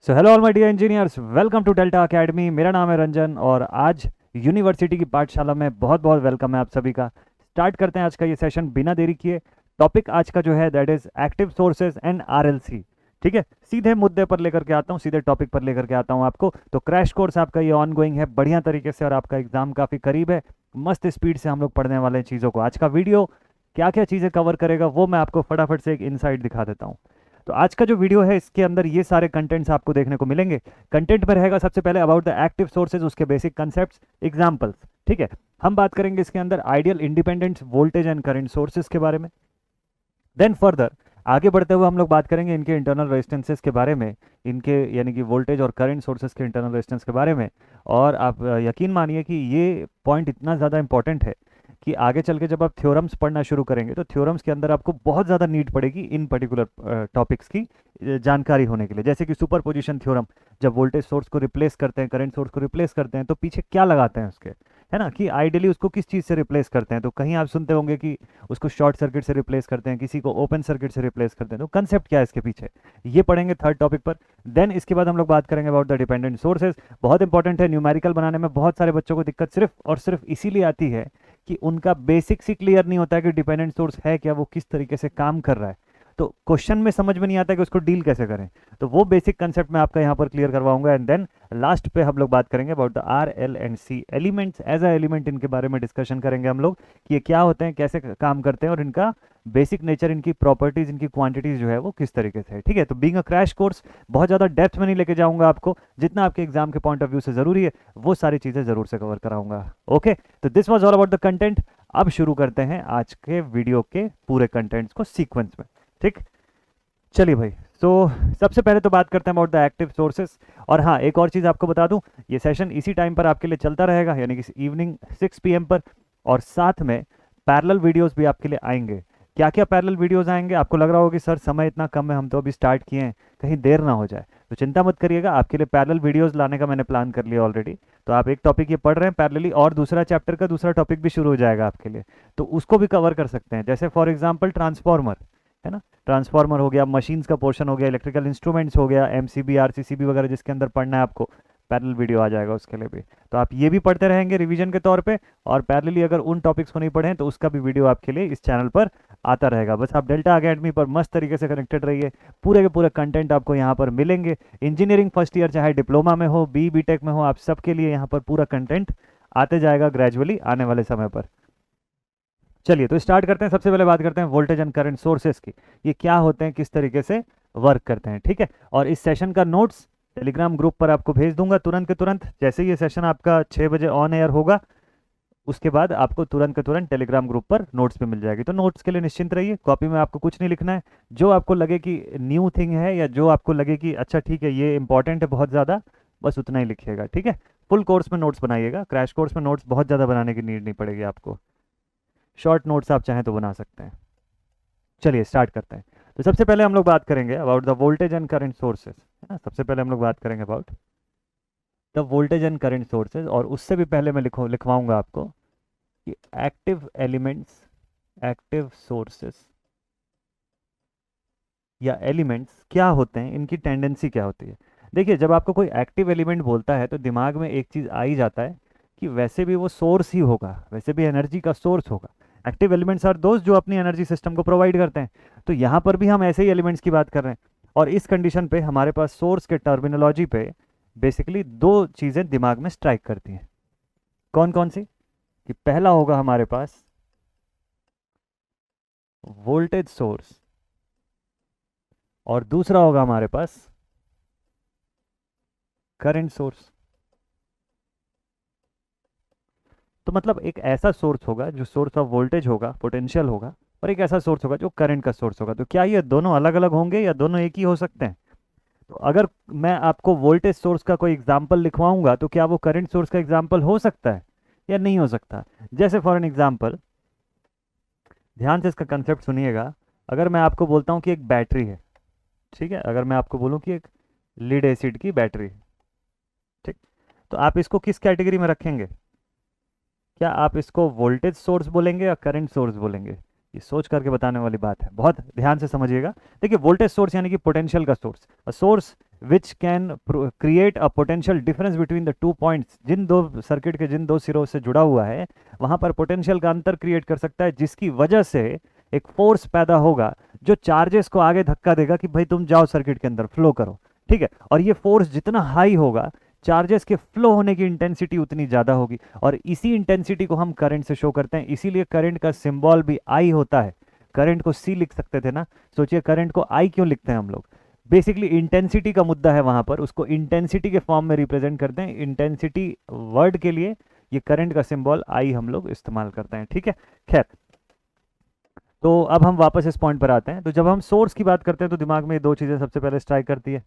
So hello all my dear engineers, welcome to Delta academy. मेरा नाम है रंजन और आज यूनिवर्सिटी की पाठशाला में बहुत बहुत वेलकम है आप सभी का। स्टार्ट करते हैं आज का ये सेशन बिना देरी किए। टॉपिक आज का जो है that is active sources and RLC. ठीक है, सीधे मुद्दे पर लेकर के आता हूँ, सीधे टॉपिक पर लेकर के आता हूँ आपको। तो क्रैश कोर्स आपका ये ऑन गोइंग है बढ़िया तरीके से और आपका एग्जाम काफ़ी करीब है। मस्त स्पीड से हम लोग पढ़ने वाले हैं चीज़ों को। आज का वीडियो क्या क्या चीज़ें कवर करेगा वो मैं आपको फटाफट से एक इनसाइट दिखा देता हूँ। तो आज का जो वीडियो है इसके अंदर ये सारे कंटेंट्स आपको देखने को मिलेंगे। कंटेंट में रहेगा सबसे पहले अबाउट द एक्टिव सोर्सेज, उसके बेसिक कंसेप्ट्स, एग्जांपल्स। ठीक है, हम बात करेंगे इसके अंदर ideal independent voltage and current sources के बारे में। देन फर्दर आगे बढ़ते हुए हम लोग बात करेंगे इनके इंटरनल रेजिस्टेंसेस के बारे में, इनके यानी कि वोल्टेज और करंट सोर्सेज के इंटरनल रेजिस्टेंस के बारे में। और आप यकीन मानिए कि ये पॉइंट इतना ज़्यादा इंपॉर्टेंट है कि आगे चल के जब आप थ्योरम्स पढ़ना शुरू करेंगे तो थ्योरम्स के अंदर आपको बहुत ज़्यादा नीड पड़ेगी इन पर्टिकुलर टॉपिक्स की जानकारी होने के लिए। जैसे कि सुपर पोजिशन थ्योरम, जब वोल्टेज सोर्स को रिप्लेस करते हैं, करंट सोर्स को रिप्लेस करते हैं, तो पीछे क्या लगाते हैं उसके, है ना, कि आइडियली उसको किस चीज़ से रिप्लेस करते हैं। तो कहीं आप सुनते होंगे कि उसको शॉर्ट सर्किट से रिप्लेस करते हैं, किसी को ओपन सर्किट से रिप्लेस करते हैं। तो कंसेप्ट क्या है इसके पीछे, ये पढ़ेंगे थर्ड टॉपिक पर। देन इसके बाद हम लोग बात करेंगे अबाउट द डिपेंडेंट सोर्सेज। बहुत इंपॉर्टेंट है, न्यूमेरिकल बनाने में बहुत सारे बच्चों को दिक्कत सिर्फ और सिर्फ इसीलिए आती है कि उनका बेसिक्स ही क्लियर नहीं होता है कि डिपेंडेंट सोर्स है क्या, वो किस तरीके से काम कर रहा है। तो क्वेश्चन में समझ में नहीं आता कि उसको डील कैसे करें। तो वो बेसिक कंसेप्ट मैं आपका यहाँ पर क्लियर करवाऊंगा। एंड देन लास्ट पे हम लोग बात करेंगे about the R L and C elements as a element. इनके बारे में डिस्कशन करेंगे हम लोग कि ये क्या होते हैं, कैसे काम करते हैं और इनका बेसिक नेचर, इनकी प्रॉपर्टीज, इनकी क्वांटिटीज जो है वो किस तरीके से है। ठीक है, तो बीइंग अ क्रैश कोर्स बहुत ज़्यादा डेप्थ में नहीं लेके जाऊंगा आपको, जितना आपके एग्जाम के पॉइंट ऑफ व्यू से ज़रूरी है वो सारी चीज़ें ज़रूर से कवर कराऊंगा। ओके, तो this was all about the content. अब शुरू करते हैं आज के वीडियो के पूरे कंटेंट्स को सीक्वेंस में। ठीक, चलिए भाई। तो सबसे पहले तो बात करते हैं अबाउट द एक्टिव सोर्सेस। और हाँ, एक और चीज़ आपको बता दूं, ये सेशन इसी टाइम पर आपके लिए चलता रहेगा, यानी कि इवनिंग 6 PM पर। और साथ में पैरेलल वीडियोस भी आपके लिए आएंगे। क्या क्या पैरेलल वीडियोस आएंगे, आपको लग रहा होगा कि सर समय इतना कम है, हम तो अभी स्टार्ट किए हैं, कहीं देर ना हो जाए। तो चिंता मत करिएगा, आपके लिए पैरेलल वीडियोस लाने का मैंने प्लान कर लिया ऑलरेडी। तो आप एक टॉपिक ये पढ़ रहे हैं पैरेलली, और दूसरा चैप्टर का दूसरा टॉपिक भी शुरू हो जाएगा आपके लिए, तो उसको भी कवर कर सकते हैं। जैसे फॉर एग्जाम्पल ट्रांसफॉर्मर, है ना, ट्रांसफार्मर हो गया, मशीन्स का पोर्शन हो गया, इलेक्ट्रिकल इंस्ट्रूमेंट्स हो गया, एमसीबी आरसीसीबी वगैरह जिसके अंदर पढ़ना है आपको, पैरेलल वीडियो आ जाएगा उसके लिए भी। तो आप ये भी पढ़ते रहेंगे रिवीजन के तौर पे, और पैरेलली अगर उन टॉपिक्स को नहीं पढ़ें तो उसका भी वीडियो आपके लिए इस चैनल पर आता रहेगा। बस आप डेल्टा अकेडमी पर मस्त तरीके से कनेक्टेड रहिए, पूरे के पूरे कंटेंट आपको यहाँ पर मिलेंगे। इंजीनियरिंग फर्स्ट ईयर चाहे डिप्लोमा में हो, बी टेक में हो, आप सबके लिए यहाँ पर पूरा कंटेंट आते जाएगा ग्रेजुअली आने वाले समय पर। चलिए तो स्टार्ट करते हैं। सबसे पहले बात करते हैं वोल्टेज एंड करंट सोर्सेस की, ये क्या होते हैं, किस तरीके से वर्क करते हैं। ठीक है, और इस सेशन का नोट्स टेलीग्राम ग्रुप पर आपको भेज दूंगा तुरंत के तुरंत। जैसे ही ये सेशन आपका 6 बजे ऑन एयर होगा, उसके बाद आपको तुरंत के तुरंत टेलीग्राम ग्रुप पर नोट्स पे मिल जाएगी। तो नोट्स के लिए निश्चिंत रहिए, कॉपी में आपको कुछ नहीं लिखना है। जो आपको लगे कि न्यू थिंग है, या जो आपको लगे कि अच्छा ठीक है ये इंपॉर्टेंट है बहुत ज़्यादा, बस उतना ही लिखिएगा। ठीक है, फुल कोर्स में नोट्स बनाइएगा, क्रैश कोर्स में नोट्स बहुत ज़्यादा बनाने की नीड नहीं पड़ेगी आपको। शॉर्ट नोट्स आप चाहें तो बना सकते हैं। चलिए स्टार्ट करते हैं। तो सबसे पहले हम लोग बात करेंगे about the voltage and current sources, है ना। सबसे पहले हम लोग बात करेंगे about the voltage and current sources, और उससे भी पहले मैं लिखवाऊंगा आपको कि एक्टिव एलिमेंट्स, एक्टिव सोर्सेज या एलिमेंट्स क्या होते हैं, इनकी टेंडेंसी क्या होती है। देखिए, जब आपको कोई एक्टिव एलिमेंट बोलता है तो दिमाग में एक चीज़ आ ही जाता है कि वैसे भी वो सोर्स ही होगा, वैसे भी एनर्जी का सोर्स होगा। एक्टिव एलिमेंट्स आर दोस्त जो अपनी एनर्जी सिस्टम को प्रोवाइड करते हैं। तो यहाँ पर भी हम ऐसे ही एलिमेंट्स की बात कर रहे हैं। और इस कंडीशन पे हमारे पास सोर्स के टर्मिनोलॉजी पे बेसिकली दो चीज़ें दिमाग में स्ट्राइक करती हैं। कौन कौन सी, कि पहला होगा हमारे पास वोल्टेज सोर्स, और दूसरा होगा हमारे पास करंट सोर्स। तो मतलब एक ऐसा सोर्स होगा जो सोर्स ऑफ वोल्टेज होगा, पोटेंशियल होगा, और एक ऐसा सोर्स होगा जो करंट का सोर्स होगा। तो क्या ये दोनों अलग अलग होंगे या दोनों एक ही हो सकते हैं? तो अगर मैं आपको वोल्टेज सोर्स का कोई एग्जांपल लिखवाऊंगा तो क्या वो करंट सोर्स का एग्जांपल हो सकता है या नहीं हो सकता? जैसे फॉर एन एग्जांपल, ध्यान से इसका कंसेप्ट सुनिएगा। अगर मैं आपको बोलता हूँ कि एक बैटरी है, ठीक है, अगर मैं आपको बोलूँ कि एक लीड एसिड की बैटरी है, ठीक, तो आप इसको किस कैटेगरी में रखेंगे? क्या आप इसको वोल्टेज सोर्स बोलेंगे या करंट सोर्स बोलेंगे? ये सोच करके बताने वाली बात है, बहुत ध्यान से समझिएगा। देखिए, वोल्टेज सोर्स यानी कि पोटेंशियल का source. A source which can create a potential difference between the two points, जिन दो सर्किट के जिन दो सिरों से जुड़ा हुआ है वहां पर पोटेंशियल का अंतर क्रिएट कर सकता है, जिसकी वजह से एक फोर्स पैदा होगा जो चार्जेस को आगे धक्का देगा कि भाई तुम जाओ सर्किट के अंदर फ्लो करो, ठीक है। और ये फोर्स जितना हाई होगा चार्जेस के फ्लो होने की इंटेंसिटी उतनी ज़्यादा होगी, और इसी इंटेंसिटी को हम करंट से शो करते हैं। इसीलिए करंट का सिंबल भी आई होता है। करंट को सी लिख सकते थे ना, सोचिए करंट को आई क्यों लिखते हैं हम लोग। बेसिकली इंटेंसिटी का मुद्दा है वहां पर, उसको इंटेंसिटी के फॉर्म में रिप्रेजेंट करते हैं। इंटेंसिटी वर्ड के लिए ये करंट का सिंबल आई हम लोग इस्तेमाल करते हैं, ठीक है। खैर, तो अब हम वापस इस पॉइंट पर आते हैं। तो जब हम सोर्स की बात करते हैं तो दिमाग में ये दो चीज़ें सबसे पहले स्ट्राइक करती है,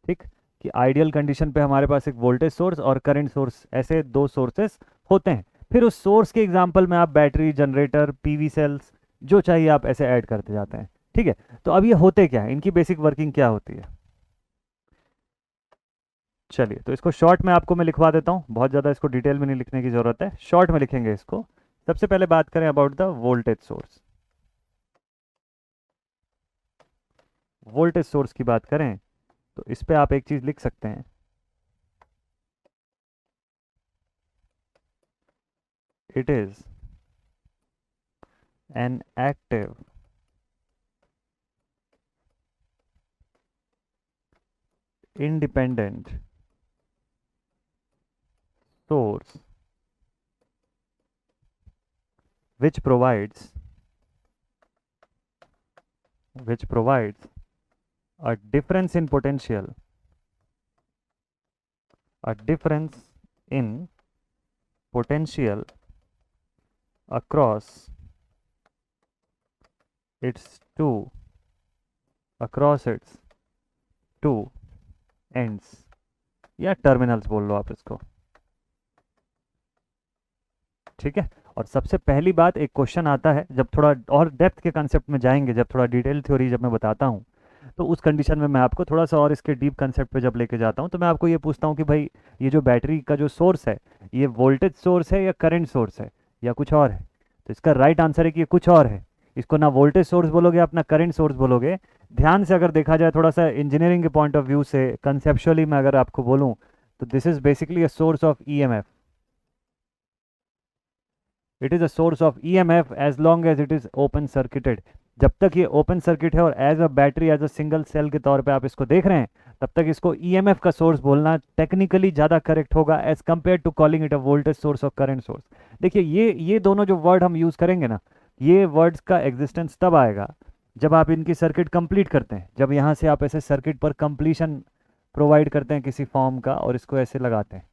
ठीक, कि आइडियल कंडीशन पे हमारे पास एक वोल्टेज सोर्स और करंट सोर्स, ऐसे दो सोर्सेस होते हैं। फिर उस सोर्स के एग्जांपल में आप बैटरी, जनरेटर, पीवी सेल्स, जो चाहिए आप ऐसे ऐड करते जाते हैं, ठीक है। तो अब ये होते क्या है, इनकी बेसिक वर्किंग क्या होती है, चलिए तो इसको शॉर्ट में आपको मैं लिखवा देता हूँ, बहुत ज़्यादा इसको डिटेल में नहीं लिखने की ज़रूरत है, शॉर्ट में लिखेंगे इसको। सबसे पहले बात करें about the voltage source. Voltage source की बात करें तो इस पे आप एक चीज़ लिख सकते हैं, it is an active independent source which provides a difference in potential, a difference in potential across its two ends, या टर्मिनल्स बोल लो आप इसको, ठीक है। और सबसे पहली बात, एक क्वेश्चन आता है जब थोड़ा और डेप्थ के कंसेप्ट में जाएंगे, जब थोड़ा डिटेल थ्योरी जब मैं बताता हूँ, तो उस कंडीशन में मैं आपको थोड़ा सा और इसके डीप कंसेप्ट पे जब लेके जाता हूँ तो मैं आपको ये पूछता हूँ कि भाई ये जो बैटरी का जो सोर्स है, ये वोल्टेज सोर्स है या करंट सोर्स है या कुछ और है। तो इसका राइट आंसर है कि ये कुछ और है। इसको ना वोल्टेज सोर्स बोलोगे, अपना करंट सोर्स बोलोगे। ध्यान से अगर देखा जाए थोड़ा सा इंजीनियरिंग के पॉइंट ऑफ व्यू से, कंसेप्चुअली मैं अगर आपको बोलूँ तो this is basically a source of EMF. It is a source of EMF as long as it is open circuited. जब तक ये ओपन सर्किट है और as a battery, as a single cell के तौर पे आप इसको देख रहे हैं, तब तक इसको ईएमएफ का सोर्स बोलना टेक्निकली ज़्यादा करेक्ट होगा as compare to calling it a voltage source और करंट सोर्स। देखिए ये दोनों जो वर्ड हम यूज़ करेंगे ना, ये वर्ड्स का एग्जिस्टेंस तब आएगा जब आप इनकी सर्किट कंप्लीट करते हैं, जब यहाँ से आप ऐसे सर्किट पर कंप्लीशन प्रोवाइड करते हैं किसी फॉर्म का और इसको ऐसे लगाते हैं,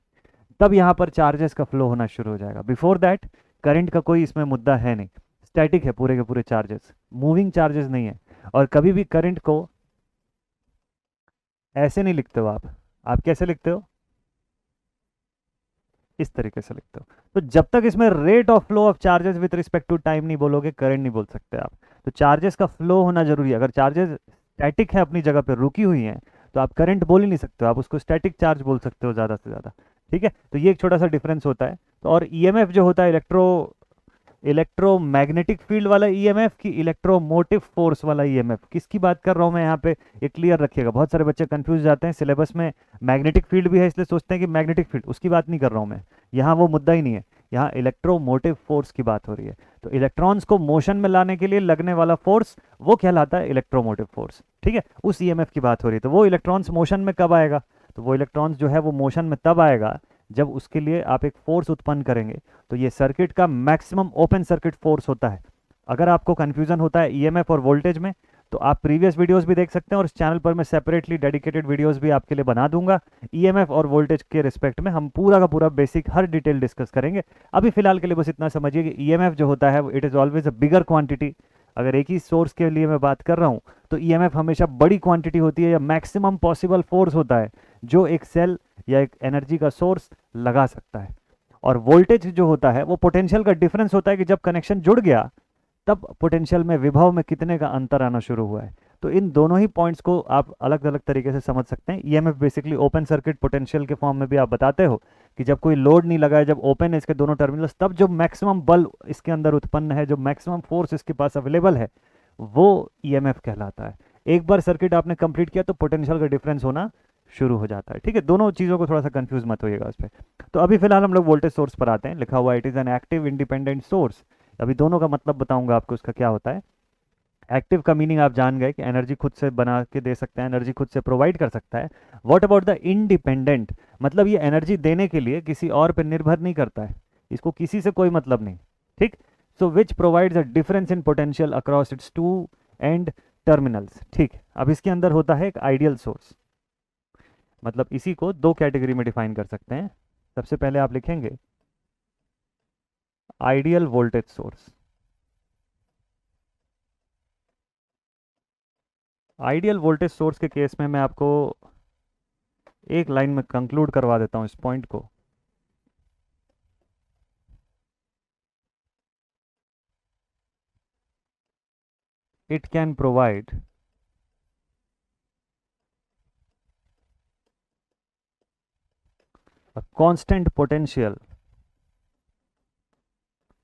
तब यहाँ पर चार्जेस का फ्लो होना शुरू हो जाएगा। बिफोर दैट करंट का कोई इसमें मुद्दा है नहीं, स्टैटिक है पूरे के पूरे चार्जेस, मूविंग चार्जेस नहीं है। और कभी भी करंट को ऐसे नहीं लिखते हो आप कैसे लिखते हो, इस तरीके से लिखते हो। तो जब तक इसमें rate of flow of charges with respect to time नहीं बोलोगे, करंट नहीं बोल सकते आप। तो चार्जेस का फ्लो होना जरूरी है। अगर चार्जेस स्टैटिक है, अपनी जगह पर रुकी हुई हैं, तो आप करंट बोल ही नहीं सकते हो, आप उसको स्टैटिक चार्ज बोल सकते हो ज़्यादा से ज़्यादा, ठीक है। तो ये एक छोटा सा डिफरेंस होता है। तो और ईएमएफ जो होता है, इलेक्ट्रोमैग्नेटिक फील्ड वाला ईएमएफ की इलेक्ट्रोमोटिव फोर्स वाला ईएमएफ, किसकी बात कर रहा हूं मैं यहाँ पे, ये क्लियर रखिएगा। बहुत सारे बच्चे कंफ्यूज जाते हैं, सिलेबस में मैग्नेटिक फील्ड भी है इसलिए सोचते हैं कि मैग्नेटिक फील्ड, उसकी बात नहीं कर रहा हूँ मैं, यहाँ वो मुद्दा ही नहीं है। यहाँ इलेक्ट्रोमोटिव फोर्स की बात हो रही है। तो इलेक्ट्रॉन्स को मोशन में लाने के लिए लगने वाला फोर्स वो कहलाता है इलेक्ट्रोमोटिव फोर्स, ठीक है। उस ईएमएफ की बात हो रही है। तो वो इलेक्ट्रॉन्स मोशन में कब आएगा, तो वो इलेक्ट्रॉन्स जो है वो मोशन में तब आएगा जब उसके लिए आप एक फोर्स उत्पन्न करेंगे। तो ये सर्किट का मैक्सिमम ओपन सर्किट फोर्स होता है। अगर आपको कंफ्यूजन होता है ईएमएफ और वोल्टेज में, तो आप प्रीवियस वीडियोस भी देख सकते हैं, और इस चैनल पर मैं सेपरेटली डेडिकेटेड वीडियोस भी आपके लिए बना दूंगा। ईएमएफ और वोल्टेज के रिस्पेक्ट में हम पूरा का पूरा बेसिक हर डिटेल डिस्कस करेंगे। अभी फिलहाल के लिए बस इतना समझिए कि ईएमएफ जो होता है it is always a bigger quantity. अगर एक ही सोर्स के लिए मैं बात कर रहा हूँ तो ईएमएफ हमेशा बड़ी क्वांटिटी होती है, या मैक्सिमम पॉसिबल फोर्स होता है जो एक सेल या एक एनर्जी का सोर्स लगा सकता है। और वोल्टेज जो होता है वो पोटेंशियल का डिफरेंस होता है कि जब कनेक्शन जुड़ गया तब पोटेंशियल में, विभव में कितने का अंतर आना शुरू हुआ है। तो इन दोनों ही पॉइंट्स को आप अलग अलग तरीके से समझ सकते हैं। EMF basically open circuit potential के फॉर्म में भी आप बताते हो कि जब कोई लोड नहीं लगा है, जब ओपन है इसके दोनों टर्मिनल्स, तब जो मैक्सिमम बल इसके अंदर उत्पन्न है, जो मैक्सिमम फोर्स इसके पास अवेलेबल है, वो ईएमएफ कहलाता है। एक बार सर्किट आपने कंप्लीट किया तो पोटेंशियल का डिफरेंस होना शुरू हो जाता है। ठीक है, दोनों चीज़ों को थोड़ा सा कंफ्यूज मत होइएगा उस पर। तो अभी फिलहाल हम लोग वोल्टेज सोर्स पर आते हैं। लिखा हुआ it is an active independent source. अभी दोनों का मतलब बताऊंगा आपको उसका क्या होता है। एक्टिव का मीनिंग आप जान गए कि एनर्जी खुद से बना के दे सकता है, एनर्जी खुद से प्रोवाइड कर सकता है। व्हाट अबाउट द इंडिपेंडेंट, मतलब ये एनर्जी देने के लिए किसी और पर निर्भर नहीं करता है, इसको किसी से कोई मतलब नहीं। ठीक, so which provides a difference in potential across its two end terminals. ठीक, अब इसके अंदर होता है एक आइडियल सोर्स, मतलब इसी को दो कैटेगरी में डिफाइन कर सकते हैं। सबसे पहले आप लिखेंगे ideal voltage source. Ideal voltage source के केस में मैं आपको एक लाइन में कंक्लूड करवा देता हूं इस पॉइंट को। It can provide a constant potential,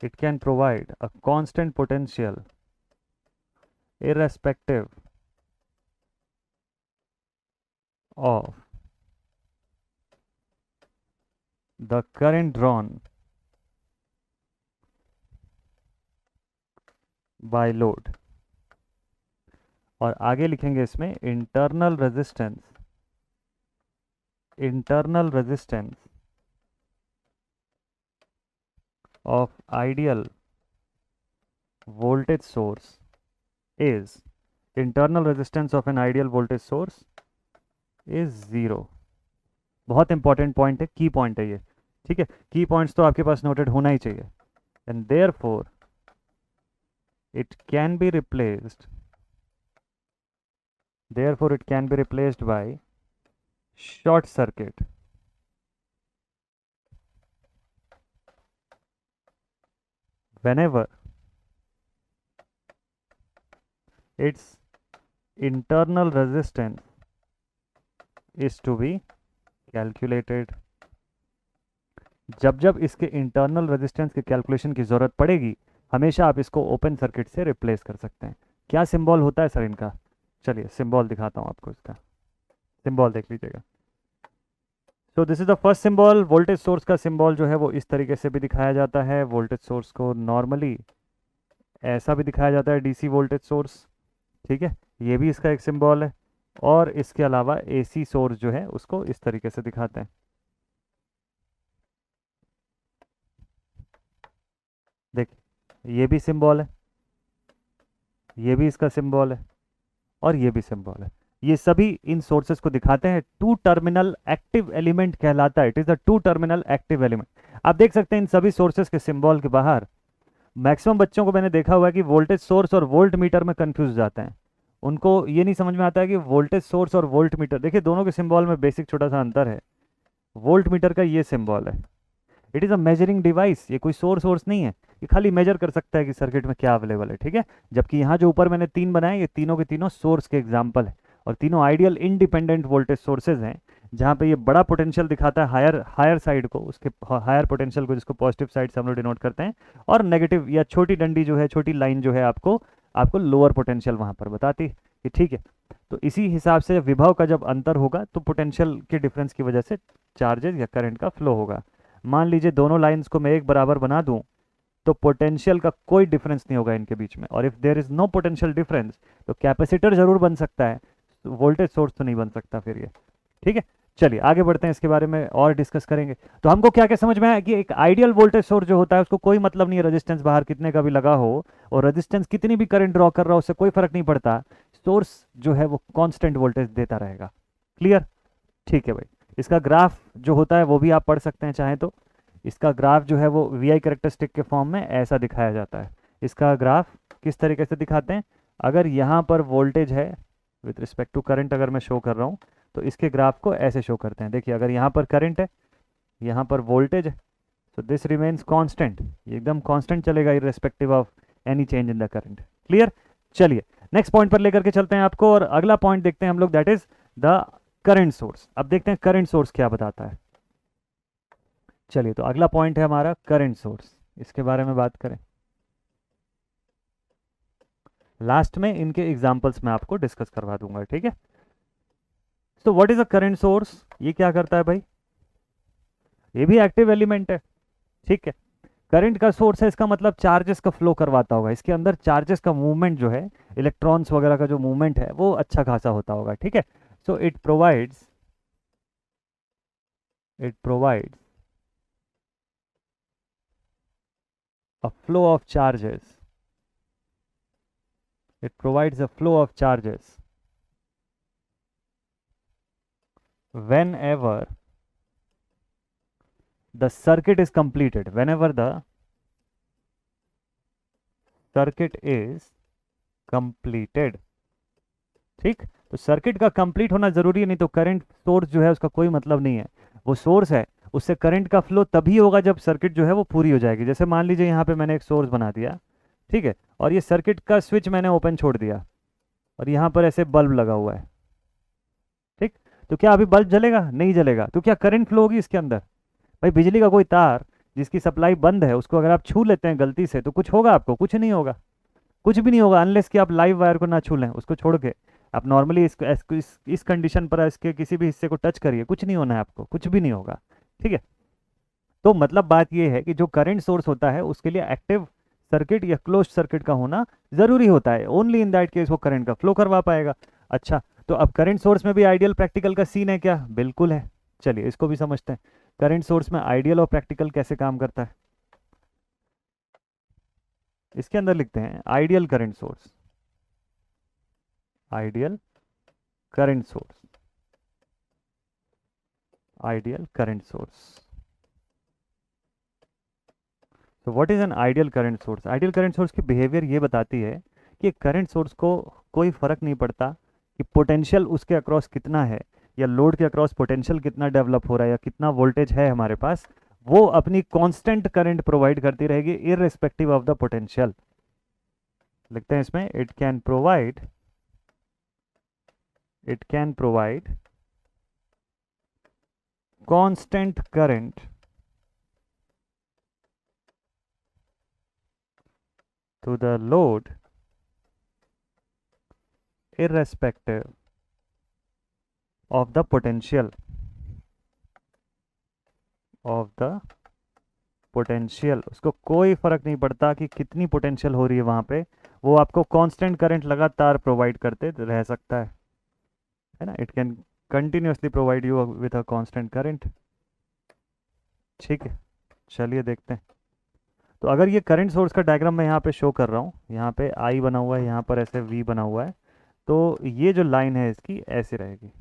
it can provide a constant potential irrespective of the current drawn by load। और आगे लिखेंगे इसमें internal resistance of ideal voltage source is, internal resistance of an ideal voltage source is 0। बहुत important point है, की point है ये। ठीक है, की पॉइंट्स तो आपके पास नोटेड होना ही चाहिए। And therefore it can be replaced, therefore it can be replaced by short circuit whenever its internal resistance is to be calculated। जब जब इसके इंटरनल रेजिस्टेंस के कैलकुलेशन की ज़रूरत पड़ेगी, हमेशा आप इसको ओपन सर्किट से रिप्लेस कर सकते हैं। क्या सिंबल होता है सर इनका? चलिए सिंबल दिखाता हूँ आपको, इसका सिंबल देख लीजिएगा। So this is the first symbol. Voltage source का सिंबल जो है वो इस तरीके से भी दिखाया जाता है। वोल्टेज सोर्स को नॉर्मली ऐसा भी दिखाया जाता है, डीसी वोल्टेज सोर्स। ठीक है, ये भी इसका एक सिंबल है। और इसके अलावा एसी सोर्स जो है उसको इस तरीके से दिखाते हैं। देखिए, ये भी सिंबल है, ये भी इसका सिंबल है, और ये भी सिंबल है। ये सभी इन सोर्सेस को दिखाते हैं। टू टर्मिनल एक्टिव एलिमेंट कहलाता है। It is a two terminal active element. आप देख सकते हैं इन सभी सोर्सेस के सिंबल के बाहर मैक्सिमम बच्चों को मैंने देखा हुआ है कि वोल्टेज सोर्स और वोल्ट मीटर में कंफ्यूज जाते हैं। उनको ये नहीं समझ में आता है कि वोल्टेज सोर्स और वोल्ट मीटर, देखिए दोनों के सिंबल में बेसिक छोटा सा अंतर है। वोल्ट मीटर का ये सिंबल है, it is a measuring device. ये कोई सोर्स नहीं है, ये खाली मेजर कर सकता है कि सर्किट में क्या अवेलेबल है। ठीक है, जबकि यहाँ जो ऊपर मैंने तीन बनाए, ये तीनों के तीनों सोर्स के एग्जाम्पल है, और तीनों आइडियल इंडिपेंडेंट वोल्टेज सोर्सेज हैं। जहाँ पे ये बड़ा पोटेंशियल दिखाता है हायर साइड को, उसके हायर पोटेंशियल को, जिसको पॉजिटिव साइड से हम लोग डिनोट करते हैं, और नेगेटिव या छोटी डंडी जो है, छोटी लाइन जो है, आपको आपको लोअर पोटेंशियल वहाँ पर बताती है कि ठीक है। तो इसी हिसाब से विभव का जब अंतर होगा तो पोटेंशियल के डिफरेंस की वजह से चार्जेस या करंट का फ्लो होगा। मान लीजिए दोनों लाइंस को मैं एक बराबर बना दूं तो पोटेंशियल का कोई डिफरेंस नहीं होगा इनके बीच में। और if there is no potential difference तो कैपेसिटर जरूर बन सकता है, वोल्टेज सोर्स तो नहीं बन सकता फिर ये। ठीक है, चलिए आगे बढ़ते हैं, इसके बारे में और डिस्कस करेंगे। तो हमको क्या क्या समझ में आया कि एक आइडियल वोल्टेज सोर्स जो होता है उसको कोई मतलब नहीं है रेजिस्टेंस बाहर कितने का भी लगा हो, और रेजिस्टेंस कितनी भी करंट ड्रॉ कर रहा हो उससे कोई फर्क नहीं पड़ता। सोर्स जो है वो कांस्टेंट वोल्टेज देता रहेगा। क्लियर? ठीक है भाई, इसका ग्राफ जो होता है वो भी आप पढ़ सकते हैं चाहें तो। इसका ग्राफ जो है वो वी आई करेक्टरिस्टिक के फॉर्म में ऐसा दिखाया जाता है। इसका ग्राफ किस तरीके से दिखाते हैं? अगर यहाँ पर वोल्टेज है विथ रिस्पेक्ट टू करंट, अगर मैं शो कर रहा हूँ तो इसके ग्राफ को ऐसे शो करते हैं। देखिए, अगर यहाँ पर करंट है, यहाँ पर वोल्टेज है, तो दिस रिमेन्स कांस्टेंट। ये एकदम कांस्टेंट चलेगा irrespective of any change in the current. Clear? चलिए नेक्स्ट पॉइंट पर लेकर के चलते हैं आपको, और अगला पॉइंट देखते हैं हम लोग, that is the current source. अब देखते हैं करंट सोर्स क्या बताता है। चलिए, तो अगला पॉइंट है हमारा करंट सोर्स, इसके बारे में बात करें। लास्ट में इनके एग्जांपल्स मैं आपको डिस्कस करवा दूंगा। ठीक है, so what is a current source? ये क्या करता है भाई? ये भी एक्टिव एलिमेंट है, ठीक है। करंट का सोर्स है, इसका मतलब चार्जेस का फ्लो करवाता होगा, इसके अंदर चार्जेस का मूवमेंट जो है, इलेक्ट्रॉन्स वगैरह का जो मूवमेंट है वो अच्छा खासा होता होगा, ठीक है। सो it provides a flow of charges. It provides a flow of charges whenever the circuit is completed. Whenever the circuit is completed, ठीक। तो सर्किट का कंप्लीट होना जरूरी है, नहीं तो करंट सोर्स जो है उसका कोई मतलब नहीं है। वो सोर्स है, उससे करंट का फ्लो तभी होगा जब सर्किट जो है वो पूरी हो जाएगी। जैसे मान लीजिए यहाँ पे मैंने एक सोर्स बना दिया, ठीक है, और ये सर्किट का स्विच मैंने ओपन छोड़ दिया और यहाँ पर ऐसे बल्ब लगा हुआ है, ठीक। तो क्या अभी बल्ब जलेगा? नहीं जलेगा। तो क्या करंट फ्लो होगी इसके अंदर? भाई बिजली का कोई तार जिसकी सप्लाई बंद है उसको अगर आप छू लेते हैं गलती से तो कुछ होगा आपको? कुछ नहीं होगा, कुछ भी नहीं होगा, अनलेस कि आप लाइव वायर को ना छू लें, उसको छोड़ के आप नॉर्मली इस कंडीशन पर इसके किसी भी हिस्से को टच करिए, कुछ नहीं होना है आपको, कुछ भी नहीं होगा, ठीक है। तो मतलब बात यह है कि जो करंट सोर्स होता है उसके लिए एक्टिव सर्किट या क्लोज सर्किट का होना जरूरी होता है। ओनली इन दैट केस वो करंट का फ्लो करवा पाएगा। अच्छा, तो अब करंट सोर्स में भी आइडियल प्रैक्टिकल का सीन है क्या? बिल्कुल है। चलिए इसको भी समझते हैं, करंट सोर्स में आइडियल और प्रैक्टिकल कैसे काम करता है। इसके अंदर लिखते हैं ideal current source, ideal current source, ideal current source. तो what is an ideal current source? Ideal current source की बिहेवियर ये बताती है कि करंट सोर्स को कोई फर्क नहीं पड़ता कि पोटेंशियल उसके अक्रॉस कितना है या लोड के अक्रॉस पोटेंशियल कितना डेवलप हो रहा है या कितना वोल्टेज है हमारे पास, वो अपनी कांस्टेंट करंट प्रोवाइड करती रहेगी इररिस्पेक्टिव ऑफ द पोटेंशियल। लिखते हैं इसमें it can provide constant current to the load irrespective of the potential उसको कोई फर्क नहीं पड़ता कि कितनी पोटेंशियल हो रही है वहां पे, वो आपको कांस्टेंट करंट लगातार प्रोवाइड करते रह सकता है ना। It can continuously provide you with a constant current, ठीक है। चलिए देखते हैं। तो अगर ये करंट सोर्स का डायग्राम मैं यहाँ पे शो कर रहा हूँ, यहाँ पे आई बना हुआ है, यहाँ पर ऐसे वी बना हुआ है, तो ये जो लाइन है इसकी ऐसे रहेगी।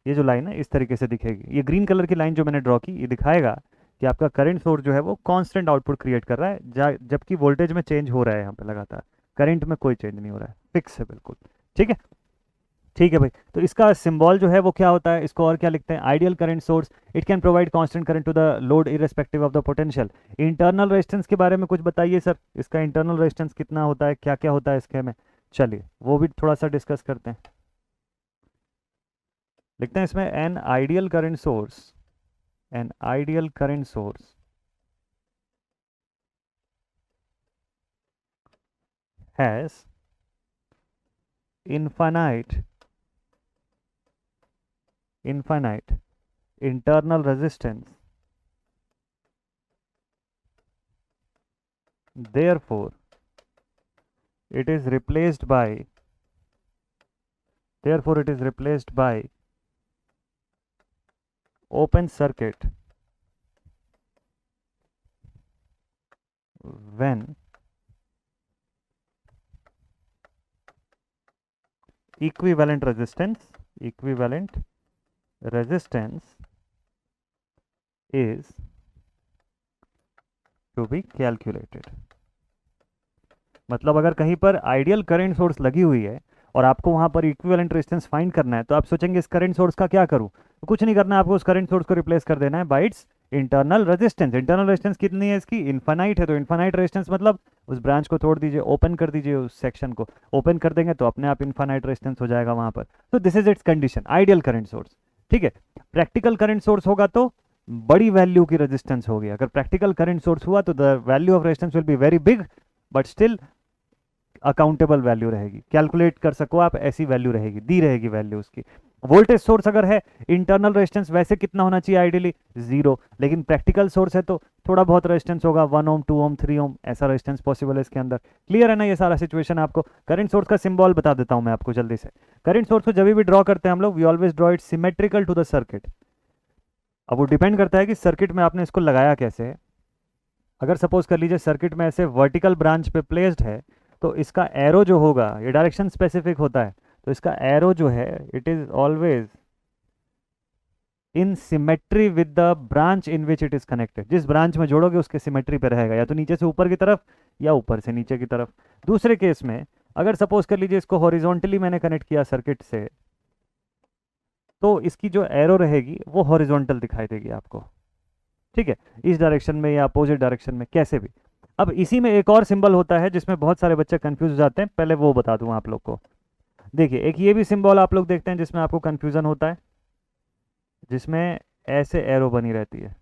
ये जो लाइन है इस तरीके से दिखेगी। ये ग्रीन कलर की लाइन जो मैंने ड्रॉ की ये दिखाएगा कि आपका करंट सोर्स जो है वो कांस्टेंट आउटपुट क्रिएट कर रहा है, जबकि वोल्टेज में चेंज हो रहा है यहाँ पे लगातार, करंट में कोई चेंज नहीं हो रहा है, फिक्स है बिल्कुल, ठीक है। ठीक है भाई, तो इसका सिंबल जो है वो क्या होता है, इसको और क्या लिखते हैं? Ideal current source, it can provide constant current to the load irrespective of the potential. Internal resistance के बारे में कुछ बताइए सर, इसका इंटरनल रेजिस्टेंस कितना होता है, क्या क्या होता है इसके में? चलिए वो भी थोड़ा सा डिस्कस करते हैं। लिखते हैं इसमें N ideal current source has infinite internal resistance, therefore it is replaced by open circuit when equivalent resistance is to be calculated। मतलब अगर कहीं पर आइडियल करंट सोर्स लगी हुई है और आपको वहां पर इक्विवेलेंट रेजिस्टेंस फाइंड करना है, तो आप सोचेंगे इस करंट सोर्स का क्या करूं? तो कुछ नहीं करना है आपको, उस करंट सोर्स को रिप्लेस कर देना है bye it's internal resistance. Internal resistance कितनी है इसकी? इनफाइनाइट है। तो इनफाइनाइट रेजिस्टेंस मतलब उस ब्रांच को तोड़ दीजिए, ओपन कर दीजिए, उस सेक्शन को ओपन कर देंगे तो अपने आप इनफाइनाइट रेजिस्टेंस हो जाएगा वहां पर। तो this is it's condition, ideal current source, ठीक है। प्रैक्टिकल करंट सोर्स होगा तो बड़ी वैल्यू की रेजिस्टेंस होगी। अगर प्रैक्टिकल करंट सोर्स हुआ तो the value of resistance will be very big, but still accountable value रहेगी, कैलकुलेट कर सको आप, ऐसी वैल्यू रहेगी, दी रहेगी वैल्यू उसकी। वोल्टेज सोर्स अगर है, इंटरनल रेजिस्टेंस वैसे कितना होना चाहिए आइडियली, 0, लेकिन प्रैक्टिकल सोर्स है तो थोड़ा बहुत रेजिस्टेंस होगा, 1 ओम, 2 ओम, 3 ओम, ऐसा रेजिस्टेंस पॉसिबल है इसके अंदर। क्लियर है ना ये सारा सिचुएशन आपको? करंट सोर्स का सिंबल बता देता हूं मैं आपको जल्दी से। करंट सोर्स को जब भी ड्रॉ करते हैं हम लोग, we always draw it symmetrical to the circuit. अब वो डिपेंड करता है कि सर्किट में आपने इसको लगाया कैसे है। अगर सपोज कर लीजिए सर्किट में ऐसे वर्टिकल ब्रांच पे प्लेस्ड है, तो इसका एरो जो होगा, ये डायरेक्शन स्पेसिफिक होता है, तो इसका एरो जो है it is always in symmetry with the branch in which it is connected. जिस ब्रांच में जोड़ोगे उसके सिमेट्री पे रहेगा, या तो नीचे से ऊपर की तरफ या ऊपर से नीचे की तरफ। दूसरे केस में अगर सपोज कर लीजिए इसको हॉरिजॉन्टली मैंने कनेक्ट किया सर्किट से, तो इसकी जो एरो रहेगी वो हॉरिजॉन्टल दिखाई देगी आपको, ठीक है, इस डायरेक्शन में या अपोजिट डायरेक्शन में, कैसे भी। अब इसी में एक और सिंबल होता है जिसमें बहुत सारे बच्चे कंफ्यूज हो जाते हैं, पहले वो बता दूं आप लोग को। देखिए एक ये भी सिंबल आप लोग देखते हैं जिसमें आपको कंफ्यूजन होता है, जिसमें ऐसे एरो बनी रहती है,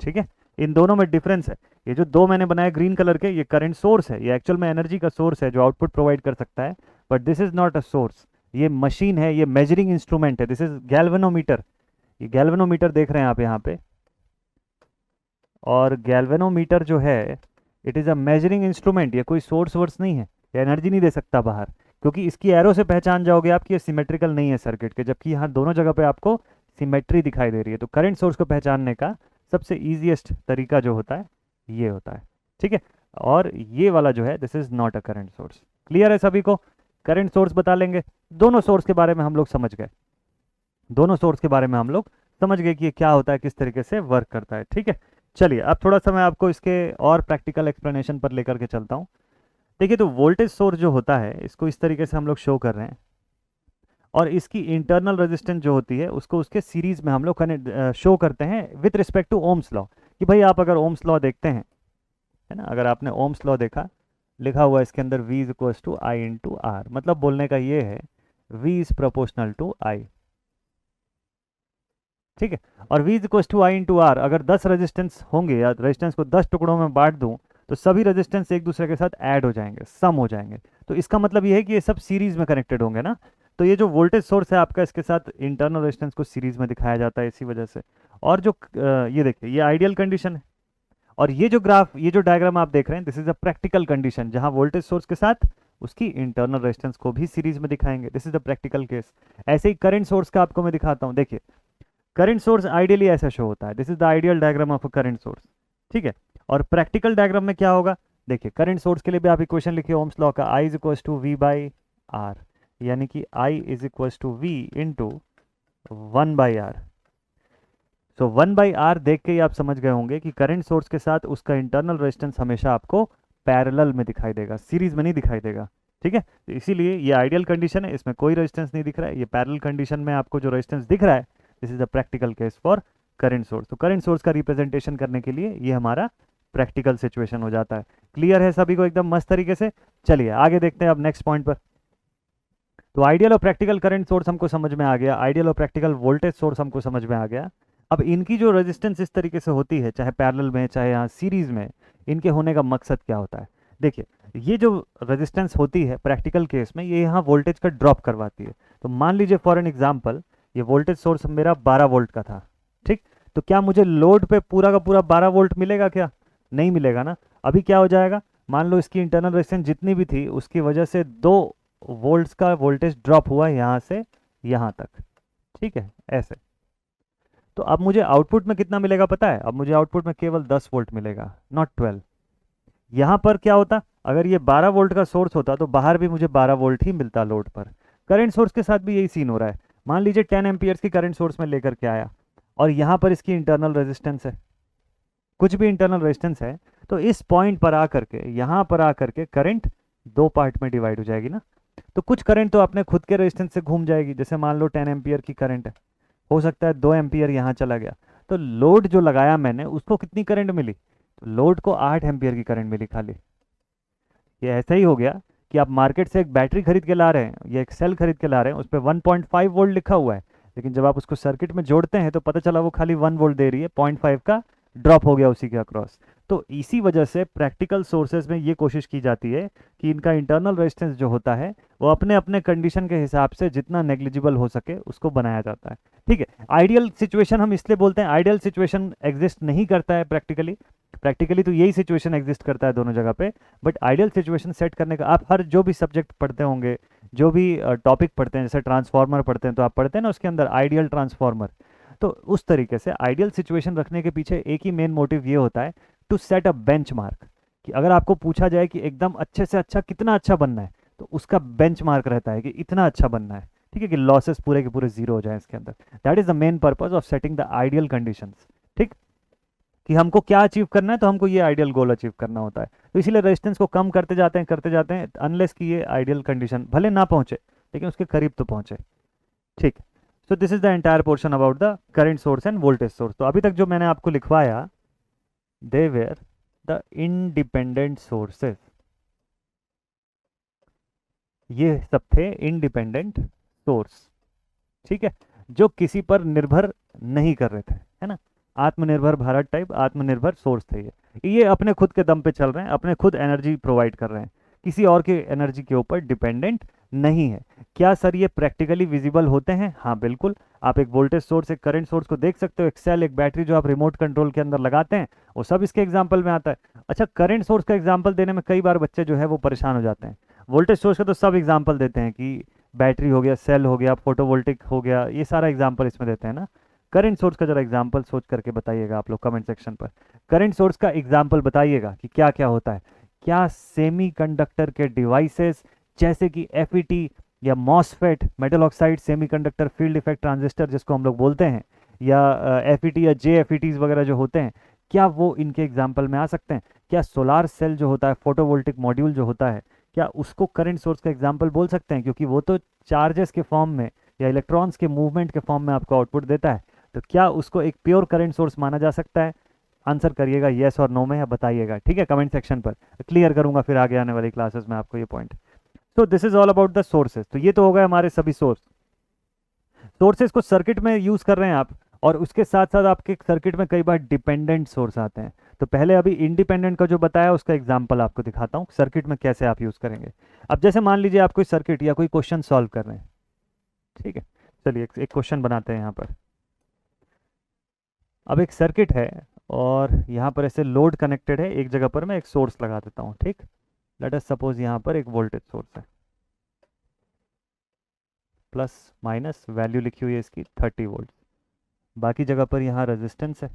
ठीक है। इन दोनों में डिफरेंस है। ये जो दो मैंने बनाए ग्रीन कलर के, ये करंट सोर्स है, ये एक्चुअल में एनर्जी का सोर्स है जो आउटपुट प्रोवाइड कर सकता है, but this is not a source, ये मशीन है, ये मेजरिंग इंस्ट्रूमेंट है, दिस इज गैल्वेनोमीटर। ये गैल्वेनोमीटर देख रहे हैं आप यहाँ पे, और गैल्वेनोमीटर जो है it is a measuring instrument, ये कोई सोर्स वर्स नहीं है, ये एनर्जी नहीं दे सकता बाहर, क्योंकि इसकी एरो से पहचान जाओगे आप कि ये सिमेट्रिकल नहीं है सर्किट के, जबकि यहाँ दोनों जगह पे आपको सिमेट्री दिखाई दे रही है। तो करंट सोर्स को पहचानने का सबसे ईजिएस्ट तरीका जो होता है ये होता है, ठीक है। और ये वाला जो है this is not a current source. Clear है सभी को? करंट सोर्स बता लेंगे, दोनों सोर्स के बारे में हम लोग समझ गए, दोनों सोर्स के बारे में हम लोग समझ गए कि ये क्या होता है, किस तरीके से वर्क करता है, ठीक है। चलिए अब थोड़ा सा मैं आपको इसके और प्रैक्टिकल एक्सप्लेनेशन पर लेकर के चलता हूँ। देखिए तो वोल्टेज सोर्स जो होता है इसको इस तरीके से हम लोग शो कर रहे हैं, और इसकी इंटरनल रेजिस्टेंस जो होती है उसको उसके सीरीज में हम लोग शो करते हैं with respect to Ohm's law. कि भाई आप अगर ओम्स लॉ देखते हैं, है ना, अगर आपने ओम्स लॉ देखा, लिखा हुआ है इसके अंदर V is equals to I into R, मतलब बोलने का ये है V is proportional to I, ठीक है। और V is equals to I into R, अगर 10 रेजिस्टेंस होंगे या रेजिस्टेंस को 10 टुकड़ों में बांट दूं तो सभी रेजिस्टेंस एक दूसरे के साथ ऐड हो जाएंगे, सम हो जाएंगे। तो इसका मतलब ये है कि ये सब सीरीज में कनेक्टेड होंगे ना। तो ये जो वोल्टेज सोर्स है आपका, इसके साथ इंटरनल रेजिस्टेंस को सीरीज में दिखाया जाता है इसी वजह से। और जो ये देखिए ये आइडियल कंडीशन है, और ये जो ग्राफ, ये जो डायग्राम आप देख रहे हैं, this is a practical condition, जहां वोल्टेज सोर्स के साथ उसकी इंटरनल रेजिस्टेंस को भी सीरीज में दिखाएंगे, this is the practical case. ऐसे ही करंट सोर्स का आपको मैं दिखाता हूं। देखिए करंट सोर्स आइडियली ऐसा शो होता है, this is the ideal diagram of a current source, ठीक है। और प्रैक्टिकल डायग्राम में क्या होगा, देखिए करंट सोर्स के लिए भी आप इक्वेशन लिखिए ओम्स लॉ का, I is equals to V by R, यानी कि I is equals to V into 1 by R. So 1 by R देख के ही आप समझ गए होंगे कि करंट सोर्स के साथ उसका इंटरनल रेजिस्टेंस हमेशा आपको पैरेलल में दिखाई देगा, सीरीज में नहीं दिखाई देगा, ठीक है। तो इसीलिए ये आइडियल कंडीशन है, इसमें कोई रेजिस्टेंस नहीं दिख रहा है, ये पैरेलल कंडीशन में आपको जो रेजिस्टेंस दिख रहा है, this is the practical case for current source. तो करंट सोर्स का रिप्रेजेंटेशन करने के लिए ये हमारा प्रैक्टिकल सिचुएशन हो जाता है। क्लियर है सभी को एकदम मस्त तरीके से? चलिए आगे देखते हैं अब नेक्स्ट पॉइंट पर। तो आइडियल और प्रैक्टिकल करंट सोर्स हमको समझ में आ गया, आइडियल और प्रैक्टिकल वोल्टेज सोर्स हमको समझ में आ गया। अब इनकी जो रेजिस्टेंस इस तरीके से होती है, चाहे पैरेलल में चाहे यहाँ सीरीज में, इनके होने का मकसद क्या होता है? देखिए ये जो रेजिस्टेंस होती है प्रैक्टिकल केस में, ये यहाँ वोल्टेज का ड्रॉप करवाती है। तो मान लीजिए फॉर एन एग्जाम्पल ये वोल्टेज सोर्स मेरा 12 वोल्ट का था, ठीक। तो क्या मुझे लोड पे पूरा का पूरा 12 वोल्ट मिलेगा? क्या नहीं मिलेगा ना। अभी क्या हो जाएगा, मान लो इसकी इंटरनल रेजिस्टेंस जितनी भी थी उसकी वजह से 2 वोल्ट्स का वोल्टेज ड्रॉप हुआ यहाँ से यहाँ तक, ठीक है, ऐसे। तो अब मुझे आउटपुट में कितना मिलेगा पता है? अब मुझे आउटपुट में केवल 10 वोल्ट मिलेगा, नॉट 12। यहाँ पर क्या होता, अगर ये 12 वोल्ट का सोर्स होता तो बाहर भी मुझे 12 वोल्ट ही मिलता लोड पर। करंट सोर्स के साथ भी यही सीन हो रहा है। मान लीजिए 10 एम्पियर्स की करंट सोर्स में लेकर के आया, और यहाँ पर इसकी इंटरनल रेजिस्टेंस है, कुछ भी इंटरनल रेजिस्टेंस है, तो इस पॉइंट पर आकर के, यहाँ पर आकर के करंट 2 पार्ट में डिवाइड हो जाएगी ना। तो कुछ करंट तो अपने खुद के रेजिस्टेंस से घूम जाएगी, जैसे मान लो 10 एम्पियर की करंट है, हो सकता है 2 एम्पियर यहाँ चला गया, तो लोड जो लगाया मैंने उसको कितनी करंट मिली? तो लोड को 8 एम्पियर की करंट मिली खाली। ये ऐसा ही हो गया कि आप मार्केट से एक बैटरी खरीद के ला रहे हैं या एक सेल खरीद के ला रहे हैं, उस पर 1.5 वोल्ट लिखा हुआ है, लेकिन जब आप उसको सर्किट में जोड़ते हैं तो पता चला वो खाली 1 वोल्ट दे रही है, 0.5 का ड्रॉप हो गया उसी के अक्रॉस। तो तो इसी वजह से प्रैक्टिकल सोर्सेज में ये कोशिश की जाती है कि इनका इंटरनल रेजिस्टेंस जो होता है वो अपने अपने कंडीशन के हिसाब से जितना नेग्लिजिबल हो सके उसको बनाया जाता है। ठीक है, आइडियल सिचुएशन हम इसलिए बोलते हैं, आइडियल सिचुएशन एग्जिस्ट नहीं करता है प्रैक्टिकली, प्रैक्टिकली तो यही सिचुएशन एग्जिस्ट करता है दोनों जगह पे, बट आइडियल सिचुएशन सेट करने का आप हर जो भी सब्जेक्ट पढ़ते होंगे, जो भी टॉपिक पढ़ते हैं, जैसे ट्रांसफार्मर पढ़ते हैं तो आप पढ़ते हैं ना उसके अंदर आइडियल ट्रांसफार्मर, तो उस तरीके से आइडियल सिचुएशन रखने के पीछे एक ही मेन मोटिव ये होता है टू सेट अ बेंचमार्क, कि अगर आपको पूछा जाए कि एकदम अच्छे से अच्छा कितना अच्छा बनना है तो उसका बेंचमार्क रहता है कि इतना अच्छा बनना है। ठीक है, कि लॉसेस पूरे के पूरे जीरो हो जाए इसके अंदर। That is the main purpose of setting the ideal conditions. ठीक, कि हमको क्या अचीव करना है, तो हमको ये आइडियल गोल अचीव करना होता है, तो इसीलिए रेजिस्टेंस को कम करते जाते हैं अनलेस कि ये आइडियल कंडीशन भले ना पहुंचे लेकिन उसके करीब तो पहुंचे। ठीक, so this is the entire portion about the current source end voltage source. तो अभी तक जो मैंने आपको लिखवाया, they were the independent sources, ये सब थे इंडिपेंडेंट सोर्स। ठीक है, जो किसी पर निर्भर नहीं कर रहे थे, है ना, आत्मनिर्भर भारत टाइप आत्मनिर्भर सोर्स थे ये अपने खुद के दम पे चल रहे हैं, अपने खुद एनर्जी प्रोवाइड कर रहे हैं, किसी और के एनर्जी के ऊपर डिपेंडेंट नहीं है। क्या सर ये प्रैक्टिकली विजिबल होते हैं? हाँ बिल्कुल, आप एक वोल्टेज सोर्स, एक करंट सोर्स को देख सकते हो, एक सेल, एक बैटरी जो आप रिमोट कंट्रोल के अंदर लगाते हैं, वो सब इसके एग्जाम्पल में आता है। अच्छा, करंट सोर्स का एग्जाम्पल देने में कई बार बच्चे जो है वो परेशान हो जाते हैं, वोल्टेज सोर्स का तो सब एग्जाम्पल देते हैं कि बैटरी हो गया, सेल हो गया, फोटोवोल्टिक हो गया, ये सारा एग्जाम्पल इसमें देते हैं ना। करंट सोर्स का जरा एग्जाम्पल सोच करके बताइएगा आप लोग कमेंट सेक्शन पर, करंट सोर्स का एग्जाम्पल बताइएगा कि क्या क्या होता है। क्या सेमीकंडक्टर के डिवाइसेस जैसे कि एफईटी या MOSFET, metal oxide semiconductor field effect transistor जिसको हम लोग बोलते हैं, या एफईटी या जेएफईटीज वगैरह जो होते हैं, क्या वो इनके एग्जाम्पल में आ सकते हैं? क्या सोलार सेल जो होता है, फोटोवोल्टिक मॉड्यूल जो होता है, क्या उसको करंट सोर्स का एग्जाम्पल बोल सकते हैं? क्योंकि वो तो चार्जेस के फॉर्म में या इलेक्ट्रॉन्स के मूवमेंट के फॉर्म में आपको आउटपुट देता है, तो क्या उसको एक प्योर करंट सोर्स माना जा सकता है? आंसर करिएगा येस और नो में, या बताइएगा, ठीक है, कमेंट सेक्शन पर। क्लियर करूंगा फिर आगे आने वाली क्लासेस में आपको ये पॉइंट। तो this is all about the sources. तो ये तो हो गए हमारे सभी सोर्स। सोर्सेज को सर्किट में यूज कर रहे हैं आप, और उसके साथ साथ आपके सर्किट में कई बार डिपेंडेंट सोर्स आते हैं। तो पहले अभी इंडिपेंडेंट का जो बताया उसका एग्जांपल आपको दिखाता हूँ सर्किट में कैसे आप यूज करेंगे। अब जैसे मान लीजिए आप कोई सर्किट या कोई क्वेश्चन सॉल्व कर रहे हैं, ठीक है, चलिए एक क्वेश्चन बनाते हैं यहाँ पर। अब एक सर्किट है और यहाँ पर ऐसे लोड कनेक्टेड है, एक जगह पर मैं एक सोर्स लगा देता हूँ। ठीक, लेट अस सपोज यहाँ पर एक वोल्टेज सोर्स है, प्लस माइनस वैल्यू लिखी हुई है इसकी 30 वोल्ट, बाकी जगह पर यहाँ रेजिस्टेंस है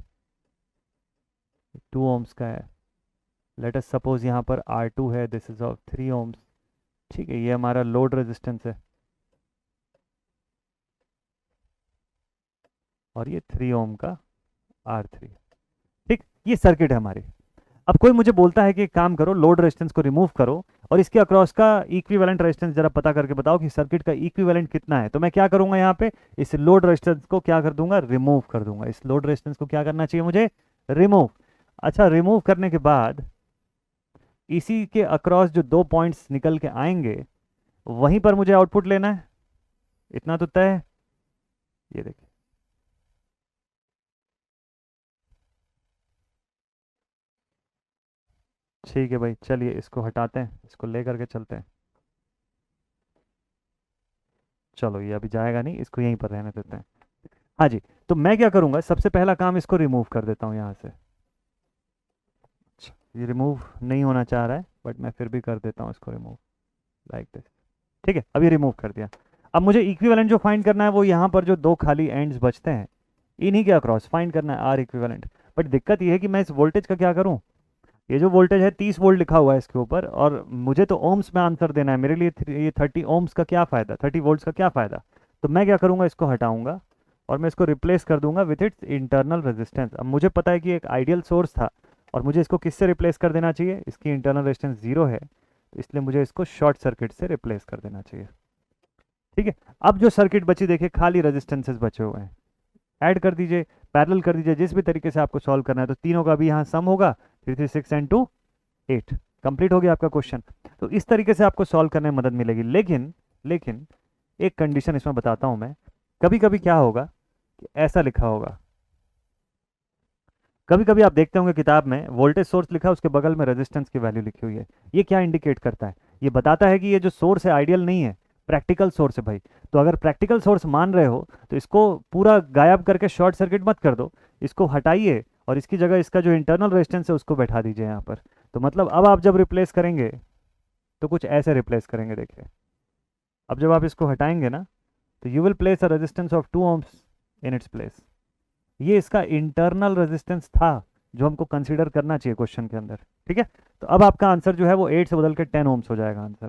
2 ओम्स का है। लेट अस सपोज यहाँ पर R2 है, दिस इज ऑफ 3 ओम्स। ठीक है, ये हमारा लोड रेजिस्टेंस है और ये 3 ओम का R3। ठीक, ये सर्किट है हमारी। अब कोई मुझे बोलता है कि एक काम करो, लोड रेजिस्टेंस को रिमूव करो और इसके अक्रॉस का इक्विवेलेंट रेजिस्टेंस जरा पता करके बताओ कि सर्किट का इक्विवेलेंट कितना है। तो मैं क्या करूंगा, यहाँ पे इस लोड रेजिस्टेंस को क्या कर दूंगा, रिमूव कर दूंगा। इस लोड रेजिस्टेंस को क्या करना चाहिए मुझे, रिमूव। अच्छा, रिमूव करने के बाद इसी के अक्रॉस जो 2 पॉइंट्स निकल के आएंगे वहीं पर मुझे आउटपुट लेना है, इतना तो तय है। ये देखिए, ठीक है भाई, चलिए इसको हटाते हैं, इसको ले करके चलते हैं। चलो ये अभी जाएगा नहीं, इसको यहीं पर रहने देते हैं। हाँ जी, तो मैं क्या करूंगा, सबसे पहला काम इसको रिमूव कर देता हूँ यहाँ से। अच्छा, ये रिमूव नहीं होना चाह रहा है बट मैं फिर भी कर देता हूँ इसको रिमूव, लाइक दिस। ठीक है, अभी रिमूव कर दिया। अब मुझे इक्विवेलेंट जो फाइंड करना है वो यहाँ पर जो 2 खाली एंड्स बचते हैं इन्हीं के अक्रॉस फाइंड करना है, आर इक्विवेलेंट। बट दिक्कत ये है कि मैं इस वोल्टेज का क्या करूँ, ये जो वोल्टेज है 30 वोल्ट लिखा हुआ है इसके ऊपर, और मुझे तो ओम्स में आंसर देना है। मेरे लिए ये 30 ओम्स का क्या फ़ायदा, 30 वोल्ट्स का क्या फ़ायदा। तो मैं क्या करूँगा, इसको हटाऊंगा और मैं इसको रिप्लेस कर दूंगा विथ इट्स इंटरनल रेजिस्टेंस। अब मुझे पता है कि एक आइडियल सोर्स था और मुझे इसको किससे रिप्लेस कर देना चाहिए, इसकी इंटरनल रेजिस्टेंस 0 है, तो इसलिए मुझे इसको शॉर्ट सर्किट से रिप्लेस कर देना चाहिए। ठीक है, अब जो सर्किट बची देखिए खाली रेजिस्टेंसेस बचे हुए हैं, ऐड कर दीजिए, पैरेलल कर दीजिए, जिस भी तरीके से आपको सॉल्व करना है। तो तीनों का भी यहाँ सम होगा, 3 3 6 एंड 2 8, कंप्लीट हो गया आपका क्वेश्चन। तो इस तरीके से आपको सॉल्व करने में मदद मिलेगी। लेकिन लेकिन एक कंडीशन इसमें बताता हूं मैं, कभी कभी क्या होगा कि ऐसा लिखा होगा, कभी कभी आप देखते होंगे किताब में वोल्टेज सोर्स लिखा है, उसके बगल में रेजिस्टेंस की वैल्यू लिखी हुई है। ये क्या इंडिकेट करता है? ये बताता है कि ये जो सोर्स है आइडियल नहीं है, प्रैक्टिकल सोर्स है भाई। तो अगर प्रैक्टिकल सोर्स मान रहे हो तो इसको पूरा गायब करके शॉर्ट सर्किट मत कर दो, इसको हटाइए और इसकी जगह इसका जो इंटरनल रेजिस्टेंस है उसको बैठा दीजिए यहाँ पर। तो मतलब अब आप जब रिप्लेस करेंगे तो कुछ ऐसे रिप्लेस करेंगे, देखिए। अब जब आप इसको हटाएंगे ना, तो you will place a resistance of 2 ohms in its place. ये इसका इंटरनल रेजिस्टेंस था जो हमको कंसीडर करना चाहिए क्वेश्चन के अंदर, ठीक है। तो अब आपका आंसर जो है वो 8 से बदल के 10 ohms हो जाएगा आंसर,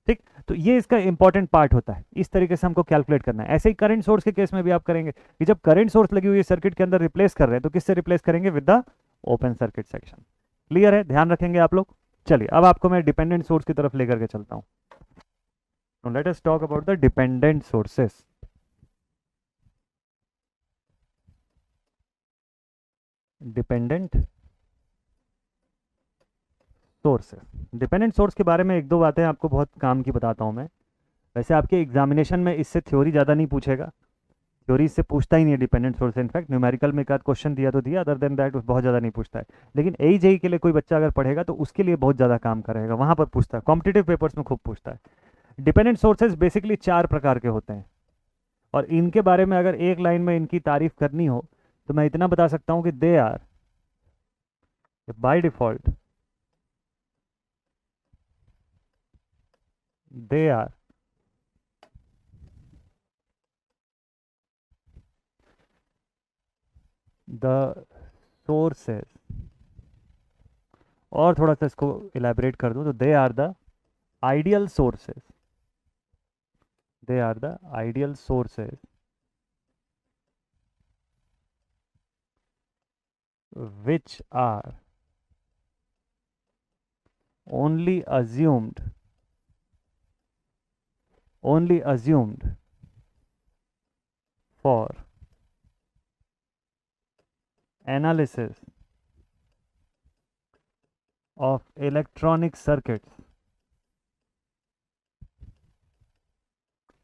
ठीक। तो ये इसका इंपॉर्टेंट पार्ट होता है, इस तरीके से हमको कैलकुलेट करना है। ऐसे ही करंट सोर्स के केस में भी आप करेंगे कि जब करंट सोर्स लगी हुई है सर्किट के अंदर रिप्लेस कर रहे हैं तो किससे रिप्लेस करेंगे? With the open circuit section. Clear है? ध्यान रखेंगे आप लोग। चलिए अब आपको मैं डिपेंडेंट सोर्स की तरफ लेकर के चलता हूँ। Let us talk about the dependent sources. Dependent sources, dependent source के बारे में एक दो बातें आपको बहुत काम की बताता हूँ मैं। वैसे आपके एग्जामिनेशन में इससे थ्योरी ज़्यादा नहीं पूछेगा, थ्योरी इससे पूछता ही नहीं है डिपेंडेंट सोर्स। इनफैक्ट न्यूमेरिकल में एक आध क्वेश्चन दिया तो दिया, अदर देन दैट बहुत ज़्यादा नहीं पूछता है। लेकिन AJE के लिए कोई बच्चा अगर पढ़ेगा तो उसके लिए बहुत ज़्यादा काम करेगा, वहाँ पर पूछता है, कॉम्पिटिटिव पेपर्स में खूब पूछता है। डिपेंडेंट सोर्सेज बेसिकली 4 प्रकार के होते हैं, और इनके बारे में अगर एक लाइन में इनकी तारीफ करनी हो तो मैं इतना बता सकता हूँ कि they are by default, they are the sources, और थोड़ा सा इसको इलेबरेट कर दूं तो they are the ideal sources, they are the ideal sources which are only assumed for analysis of electronic circuits,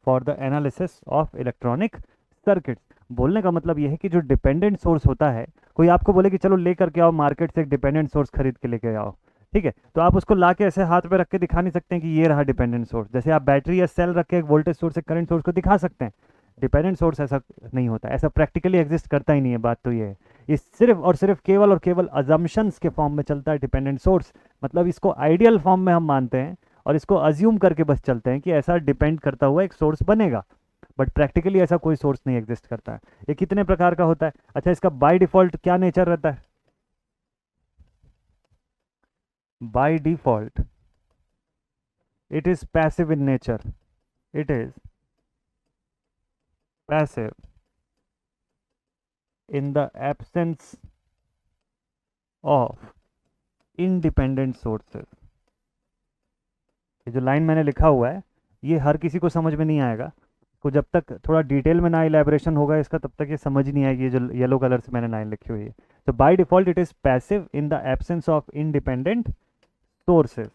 for the analysis of electronic circuits। बोलने का मतलब यह है कि जो डिपेंडेंट सोर्स होता है, कोई आपको बोले कि चलो ले करके आओ मार्केट से एक डिपेंडेंट सोर्स खरीद के लेके आओ, ठीक है, तो आप उसको ला के ऐसे हाथ पे रख के दिखा नहीं सकते हैं कि ये रहा डिपेंडेंट सोर्स। जैसे आप बैटरी या सेल रख के एक वोल्टेज सोर्स, एक करंट सोर्स को दिखा सकते हैं, डिपेंडेंट सोर्स ऐसा नहीं होता, ऐसा प्रैक्टिकली एग्जिस्ट करता ही नहीं है। बात तो ये है, ये सिर्फ और सिर्फ केवल और केवल अजम्पशंस के फॉर्म में चलता है डिपेंडेंट सोर्स। मतलब इसको आइडियल फॉर्म में हम मानते हैं और इसको अज्यूम करके बस चलते हैं कि ऐसा डिपेंड करता हुआ एक सोर्स बनेगा, बट प्रैक्टिकली ऐसा कोई सोर्स नहीं एग्जिस्ट करता है। ये कितने प्रकार का होता है? अच्छा, इसका बाय डिफॉल्ट क्या नेचर रहता है? By default it is passive in nature, it is passive in the absence of independent sources। ये जो लाइन मैंने लिखा हुआ है ये हर किसी को समझ में नहीं आएगा, को जब तक थोड़ा डिटेल में ना इलेबोरेशन होगा इसका तब तक ये समझ नहीं आएगी। ये जो येलो कलर से मैंने लाइन लिखी हुई है, तो by default it is passive in the absence of independent sources,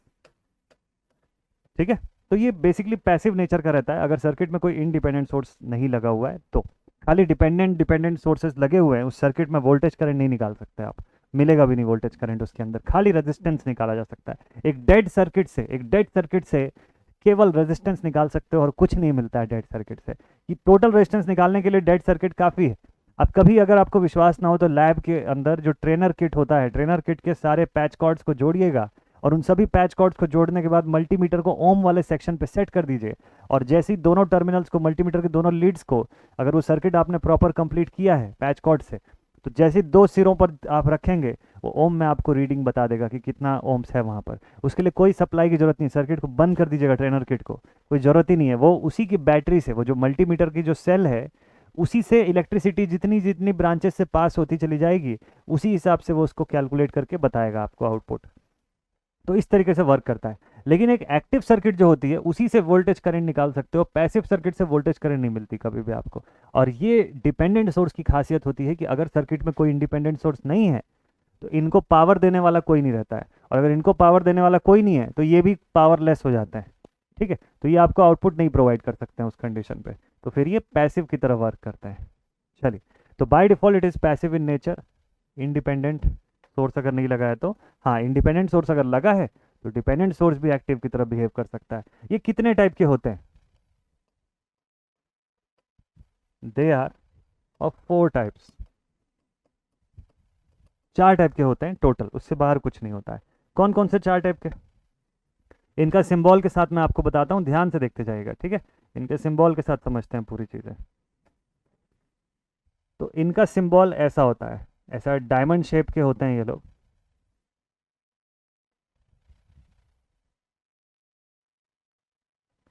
ठीक है। तो ये बेसिकली पैसिव नेचर का रहता है अगर सर्किट में कोई इंडिपेंडेंट सोर्स नहीं लगा हुआ है तो। खाली डिपेंडेंट सोर्सेज लगे हुए हैं उस सर्किट में वोल्टेज करंट नहीं निकाल सकते आप, मिलेगा भी नहीं वोल्टेज करंट उसके अंदर, खाली रेजिस्टेंस निकाला जा सकता है। एक डेड सर्किट से केवल रेजिस्टेंस निकाल सकते हो और कुछ नहीं मिलता है डेड सर्किट से। ये टोटल रेजिस्टेंस निकालने के लिए डेड सर्किट काफ़ी है। अब कभी अगर आपको विश्वास ना हो तो लैब के अंदर जो ट्रेनर किट होता है, ट्रेनर किट के सारे पैच कॉर्ड्स को जोड़िएगा और उन सभी पैच कॉर्ड्स को जोड़ने के बाद मल्टीमीटर को ओम वाले सेक्शन पे सेट कर दीजिए, और जैसे ही दोनों टर्मिनल्स को, मल्टीमीटर के दोनों लीड्स को, अगर वो सर्किट आपने प्रॉपर कंप्लीट किया है पैच कॉर्ड से, तो जैसे ही 2 सिरों पर आप रखेंगे वो ओम में आपको रीडिंग बता देगा कि कितना ओम्स है वहाँ पर। उसके लिए कोई सप्लाई की जरूरत नहीं, सर्किट को बंद कर दीजिएगा, ट्रेनर किट को कोई ज़रूरत ही नहीं है। वो उसी की बैटरी से, वो जो मल्टीमीटर की जो सेल है उसी से इलेक्ट्रिसिटी जितनी जितनी ब्रांचेस से पास होती चली जाएगी उसी हिसाब से वो उसको कैलकुलेट करके बताएगा आपको आउटपुट। तो इस तरीके से वर्क करता है। लेकिन एक एक्टिव सर्किट जो होती है उसी से वोल्टेज करंट निकाल सकते हो, पैसिव सर्किट से वोल्टेज करंट नहीं मिलती कभी भी आपको। और ये डिपेंडेंट सोर्स की खासियत होती है कि अगर सर्किट में कोई इंडिपेंडेंट सोर्स नहीं है तो इनको पावर देने वाला कोई नहीं रहता है, और अगर इनको पावर देने वाला कोई नहीं है तो ये भी पावरलेस हो जाता है, ठीक है। तो ये आपको आउटपुट नहीं प्रोवाइड कर सकते हैं उस कंडीशन पे, तो फिर ये पैसिव की तरह वर्क करता है। चलिए, तो by default it is passive in nature, independent source अगर नहीं लगा है तो, हाँ इंडिपेंडेंट सोर्स अगर लगा है तो डिपेंडेंट सोर्स भी एक्टिव की तरह बिहेव कर सकता है। ये कितने टाइप के होते हैं? They are of 4 types, 4 type के होते हैं टोटल, उससे बाहर कुछ नहीं होता है। कौन कौन से 4 टाइप के? इनका सिंबल के साथ मैं आपको बताता हूँ, ध्यान से देखते जाइएगा, ठीक है? इनके सिंबल के साथ समझते हैं पूरी चीज़ें। तो इनका सिंबल ऐसा होता है, ऐसा डायमंड शेप के होते हैं ये लोग।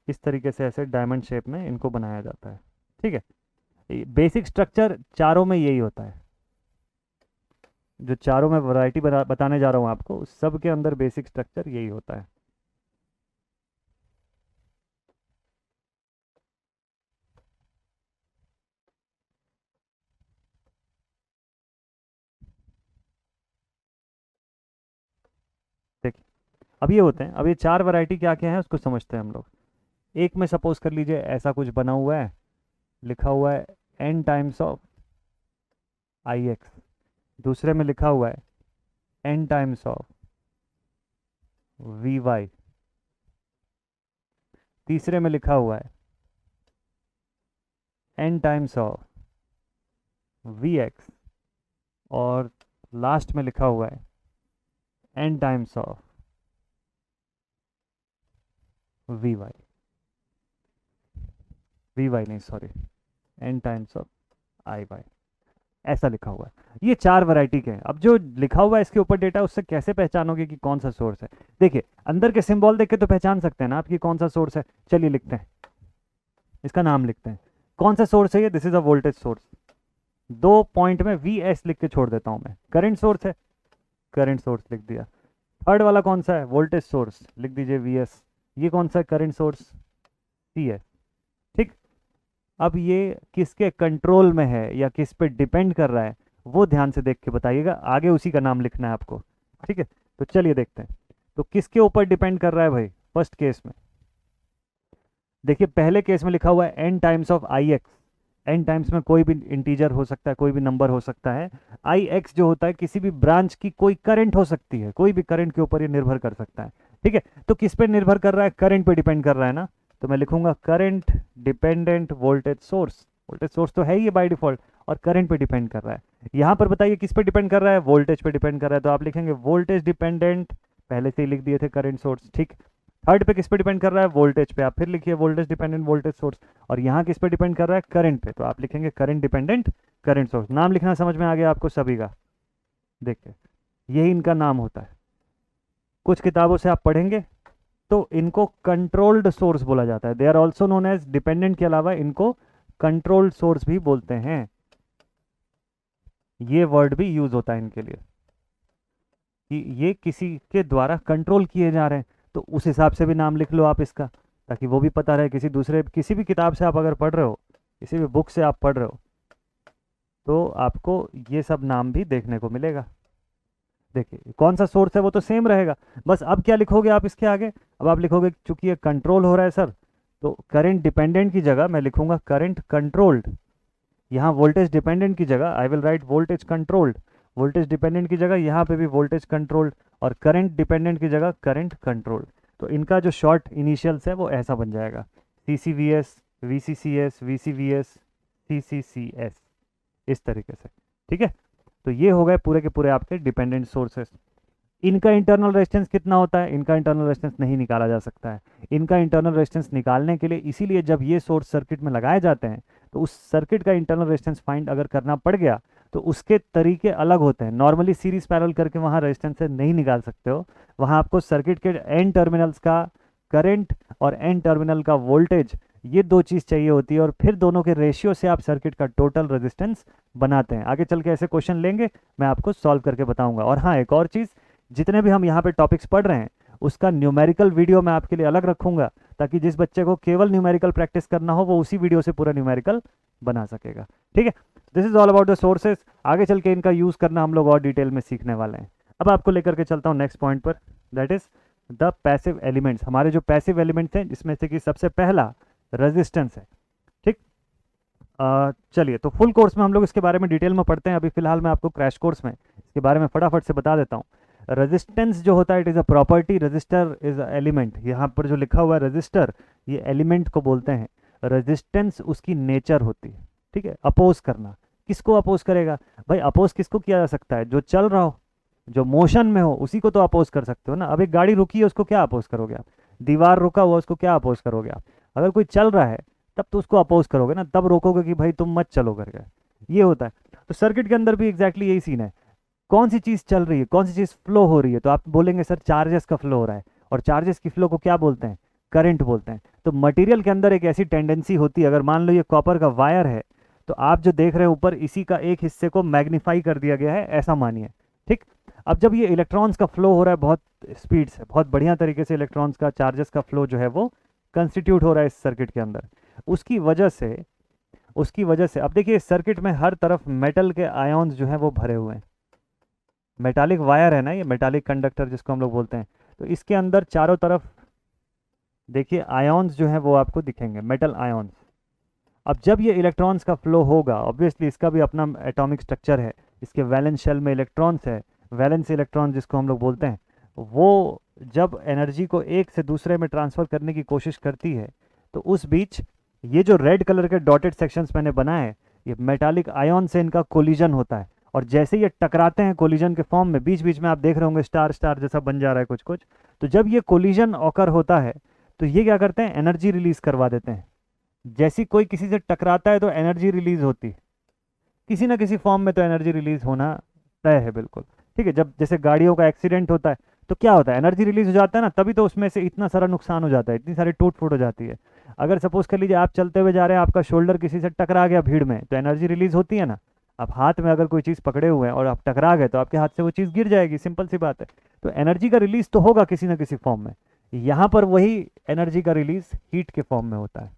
इस तरीके से ऐसे डायमंड शेप में इनको बनाया जाता है, ठीक है? बेसिक स्ट्रक्चर चारों में यही होता है, जो चारों में वैरायटी बताने जा रहा हूँ आपको, सब के अंदर बेसिक स्ट्रक्चर यही होता है। देखिए, अब ये होते हैं, अब ये 4 वैरायटी क्या क्या है उसको समझते हैं हम लोग। एक में सपोज कर लीजिए ऐसा कुछ बना हुआ है, लिखा हुआ है n times of I x. दूसरे में लिखा हुआ है n times of v y. तीसरे में लिखा हुआ है n times of v x. और लास्ट में लिखा हुआ है n times of v y, v y नहीं sorry, n times of i y, ऐसा लिखा हुआ है। ये 4 वैरायटी के हैं। अब जो लिखा हुआ है इसके ऊपर डेटा, उससे कैसे पहचानोगे कि कौन सा सोर्स है? देखिए, अंदर के सिंबल देख के तो पहचान सकते हैं ना आपकी कौन सा सोर्स है। चलिए लिखते हैं, इसका नाम लिखते हैं। कौन सा सोर्स है ये? This is a voltage source. 2 point में वी एस लिख के छोड़ देता हूं मैं। करंट सोर्स है, करंट सोर्स लिख दिया। थर्ड वाला कौन सा है? वोल्टेज सोर्स, लिख दीजिए वी एस। ये कौन सा है? करंट सोर्स, सी है, ठीक। अब ये किसके कंट्रोल में है या किस पे डिपेंड कर रहा है, वो ध्यान से देख के बताइएगा, आगे उसी का नाम लिखना है आपको, ठीक है? तो चलिए देखते हैं, तो किसके ऊपर डिपेंड कर रहा है भाई? फर्स्ट केस में देखिए, पहले केस में लिखा हुआ है N times of I X. N times में कोई भी इंटीजर हो सकता है, कोई भी नंबर हो सकता है। आई एक्स जो होता है किसी भी ब्रांच की कोई करंट हो सकती है, कोई भी करंट के ऊपर ये निर्भर कर सकता है, ठीक है? तो किस पे निर्भर कर रहा है? करंट पे डिपेंड कर रहा है ना, तो मैं लिखूंगा current dependent voltage source. Voltage source तो है ही बाय डिफॉल्ट, और करंट पे डिपेंड कर रहा है। यहाँ पर बताइए किस पे डिपेंड कर रहा है? वोल्टेज पे डिपेंड कर रहा है, तो आप लिखेंगे वोल्टेज डिपेंडेंट, पहले से ही लिख दिए थे करंट सोर्स, ठीक। थर्ड पे किस पे डिपेंड कर रहा है? वोल्टेज पे, आप फिर लिखिए वोल्टेज डिपेंडेंट वोल्टेज सोर्स। और यहाँ किस पे डिपेंड कर रहा है? करंट पे, तो आप लिखेंगे करंट डिपेंडेंट करंट सोर्स। नाम लिखना समझ में आ गया आपको सभी का? देखिए, यही इनका नाम होता है। कुछ किताबों से आप पढ़ेंगे तो इनको कंट्रोल्ड सोर्स बोला जाता है। They are also known as, dependent के अलावा इनको कंट्रोल्ड सोर्स भी बोलते हैं। ये वर्ड भी यूज होता है इनके लिए कि ये किसी के द्वारा कंट्रोल किए जा रहे हैं, तो उस हिसाब से भी नाम लिख लो आप इसका, ताकि वो भी पता रहे। किसी भी किताब से आप अगर पढ़ रहे हो, किसी भी बुक से आप पढ़ रहे हो, तो आपको ये सब नाम भी देखने को मिलेगा। देखिए, कौन सा सोर्स है वो तो सेम रहेगा, बस अब क्या लिखोगे आप इसके आगे? अब आप लिखोगे, चूंकि ये कंट्रोल हो रहा है सर, तो करंट डिपेंडेंट की जगह मैं लिखूंगा करंट कंट्रोल्ड। यहाँ वोल्टेज डिपेंडेंट की जगह I will write voltage controlled. Voltage dependent की जगह यहाँ पे भी वोल्टेज कंट्रोल्ड, और करंट डिपेंडेंट की जगह करंट कंट्रोल्ड। तो इनका जो शॉर्ट इनिशियल्स है वो ऐसा बन जाएगा, c c v s, v c c s, v c v s, c c c s, इस तरीके से, ठीक है? तो ये हो गए पूरे के पूरे आपके डिपेंडेंट सोर्सेस। इनका इंटरनल रेजिस्टेंस कितना होता है? इनका इंटरनल रेजिस्टेंस नहीं निकाला जा सकता है। इनका इंटरनल रेजिस्टेंस निकालने के लिए, इसीलिए जब ये सोर्स सर्किट में लगाए जाते हैं तो उस सर्किट का इंटरनल रेजिस्टेंस फाइंड अगर करना पड़ गया तो उसके तरीके अलग होते हैं। नॉर्मली सीरीज पैरेलल करके वहाँ रेजिस्टेंस से नहीं निकाल सकते हो, वहाँ आपको सर्किट के एन टर्मिनल्स का करंट और एन टर्मिनल का वोल्टेज, ये 2 चीज़ चाहिए होती है, और फिर दोनों के रेशियो से आप सर्किट का टोटल रेजिस्टेंस बनाते हैं। आगे चल के ऐसे क्वेश्चन लेंगे, मैं आपको सॉल्व करके बताऊंगा। और हाँ, एक और चीज़, जितने भी हम यहाँ पे टॉपिक्स पढ़ रहे हैं उसका न्यूमेरिकल वीडियो मैं आपके लिए अलग रखूंगा, ताकि जिस बच्चे को केवल न्यूमेरिकल प्रैक्टिस करना हो वो उसी वीडियो से पूरा न्यूमेरिकल बना सकेगा, ठीक है? This is all about the sources. आगे चल के इनका यूज़ करना हम लोग और डिटेल में सीखने वाले हैं। अब आपको लेकर के चलता हूँ नेक्स्ट पॉइंट पर, that is the passive elements. हमारे जो पैसिव एलिमेंट्स हैं, जिसमें से कि सबसे पहला रेजिस्टेंस है, ठीक। चलिए, तो फुल कोर्स में हम लोग इसके बारे में डिटेल में पढ़ते हैं। अभी फिलहाल मैं आपको क्रैश कोर्स में इसके बारे में फटाफट से बता देता हूँ। रेजिस्टेंस जो होता है, it is a property, register is a element. यहाँ पर जो लिखा हुआ है रजिस्टर, ये एलिमेंट को बोलते हैं। रेजिस्टेंस उसकी नेचर होती है, ठीक है। अपोज करना, किसको अपोज करेगा भाई? अपोज किसको किया जा सकता है? जो चल रहा हो, जो मोशन में हो, उसी को तो अपोज कर सकते हो ना। अब एक गाड़ी रुकी है, उसको क्या अपोज करोगे आप? दीवार रुका हुआ, उसको क्या अपोज करोगे आप? अगर कोई चल रहा है तब तो उसको अपोज करोगे ना, तब रोकोगे कि भाई तुम मत चलो करके। ये होता है। तो सर्किट के अंदर भी एग्जैक्टली यही सीन है। कौन सी चीज़ चल रही है, कौन सी चीज़ फ्लो हो रही है, तो आप बोलेंगे सर चार्जेस का फ्लो हो रहा है। और चार्जेस की फ्लो को क्या बोलते हैं? करंट बोलते हैं। तो मटेरियल के अंदर एक ऐसी टेंडेंसी होती है, अगर मान लो ये कॉपर का वायर है, तो आप जो देख रहे हैं ऊपर, इसी का एक हिस्से को मैग्नीफाई कर दिया गया है, ऐसा मानिए, ठीक। अब जब ये इलेक्ट्रॉन्स का फ्लो हो रहा है बहुत स्पीड से, बहुत बढ़िया तरीके से इलेक्ट्रॉन्स का, चार्जेस का फ्लो जो है वो कंस्टिट्यूट हो रहा है इस सर्किट के अंदर, उसकी वजह से अब देखिए, इस सर्किट में हर तरफ मेटल के आयॉन्स जो हैं वो भरे हुए हैं। मेटालिक वायर है ना, ये मेटालिक कंडक्टर जिसको हम लोग बोलते हैं। तो इसके अंदर चारों तरफ देखिए आयॉन्स जो हैं वो आपको दिखेंगे, मेटल आयॉन्स। अब जब ये इलेक्ट्रॉन्स का फ्लो होगा, ऑब्वियसली इसका भी अपना एटॉमिक स्ट्रक्चर है, इसके वैलेंस शेल में इलेक्ट्रॉन्स है। वैलेंस इलेक्ट्रॉन जिसको हम लोग बोलते हैं, वो जब एनर्जी को एक से दूसरे में ट्रांसफ़र करने की कोशिश करती है, तो उस बीच ये जो रेड कलर के डॉटेड सेक्शंस मैंने बनाए हैं, ये मेटालिक आयन से इनका कोलिजन होता है। और जैसे ये टकराते हैं कोलिजन के फॉर्म में, बीच बीच में आप देख रहे होंगे स्टार स्टार जैसा बन जा रहा है कुछ कुछ। तो जब ये कोलिजन ऑकर होता है, तो ये क्या करते हैं? एनर्जी रिलीज करवा देते हैं। जैसी कोई किसी से टकराता है तो एनर्जी रिलीज होती है, किसी ना किसी फॉर्म में तो एनर्जी रिलीज होना तय है, बिल्कुल, ठीक है। जब जैसे गाड़ियों का एक्सीडेंट होता है तो क्या होता है? एनर्जी रिलीज हो जाता है ना, तभी तो उसमें से इतना सारा नुकसान हो जाता है, इतनी सारी टूट फूट हो जाती है। अगर सपोज कर लीजिए आप चलते हुए जा रहे हैं, आपका शोल्डर किसी से टकरा गया भीड़ में, तो एनर्जी रिलीज होती है ना। आप हाथ में अगर कोई चीज़ पकड़े हुए हैं और आप टकरा गए, तो आपके हाथ से वो चीज़ गिर जाएगी, सिंपल सी बात है। तो एनर्जी का रिलीज तो होगा किसी ना किसी फॉर्म में। यहाँ पर वही एनर्जी का रिलीज हीट के फॉर्म में होता है।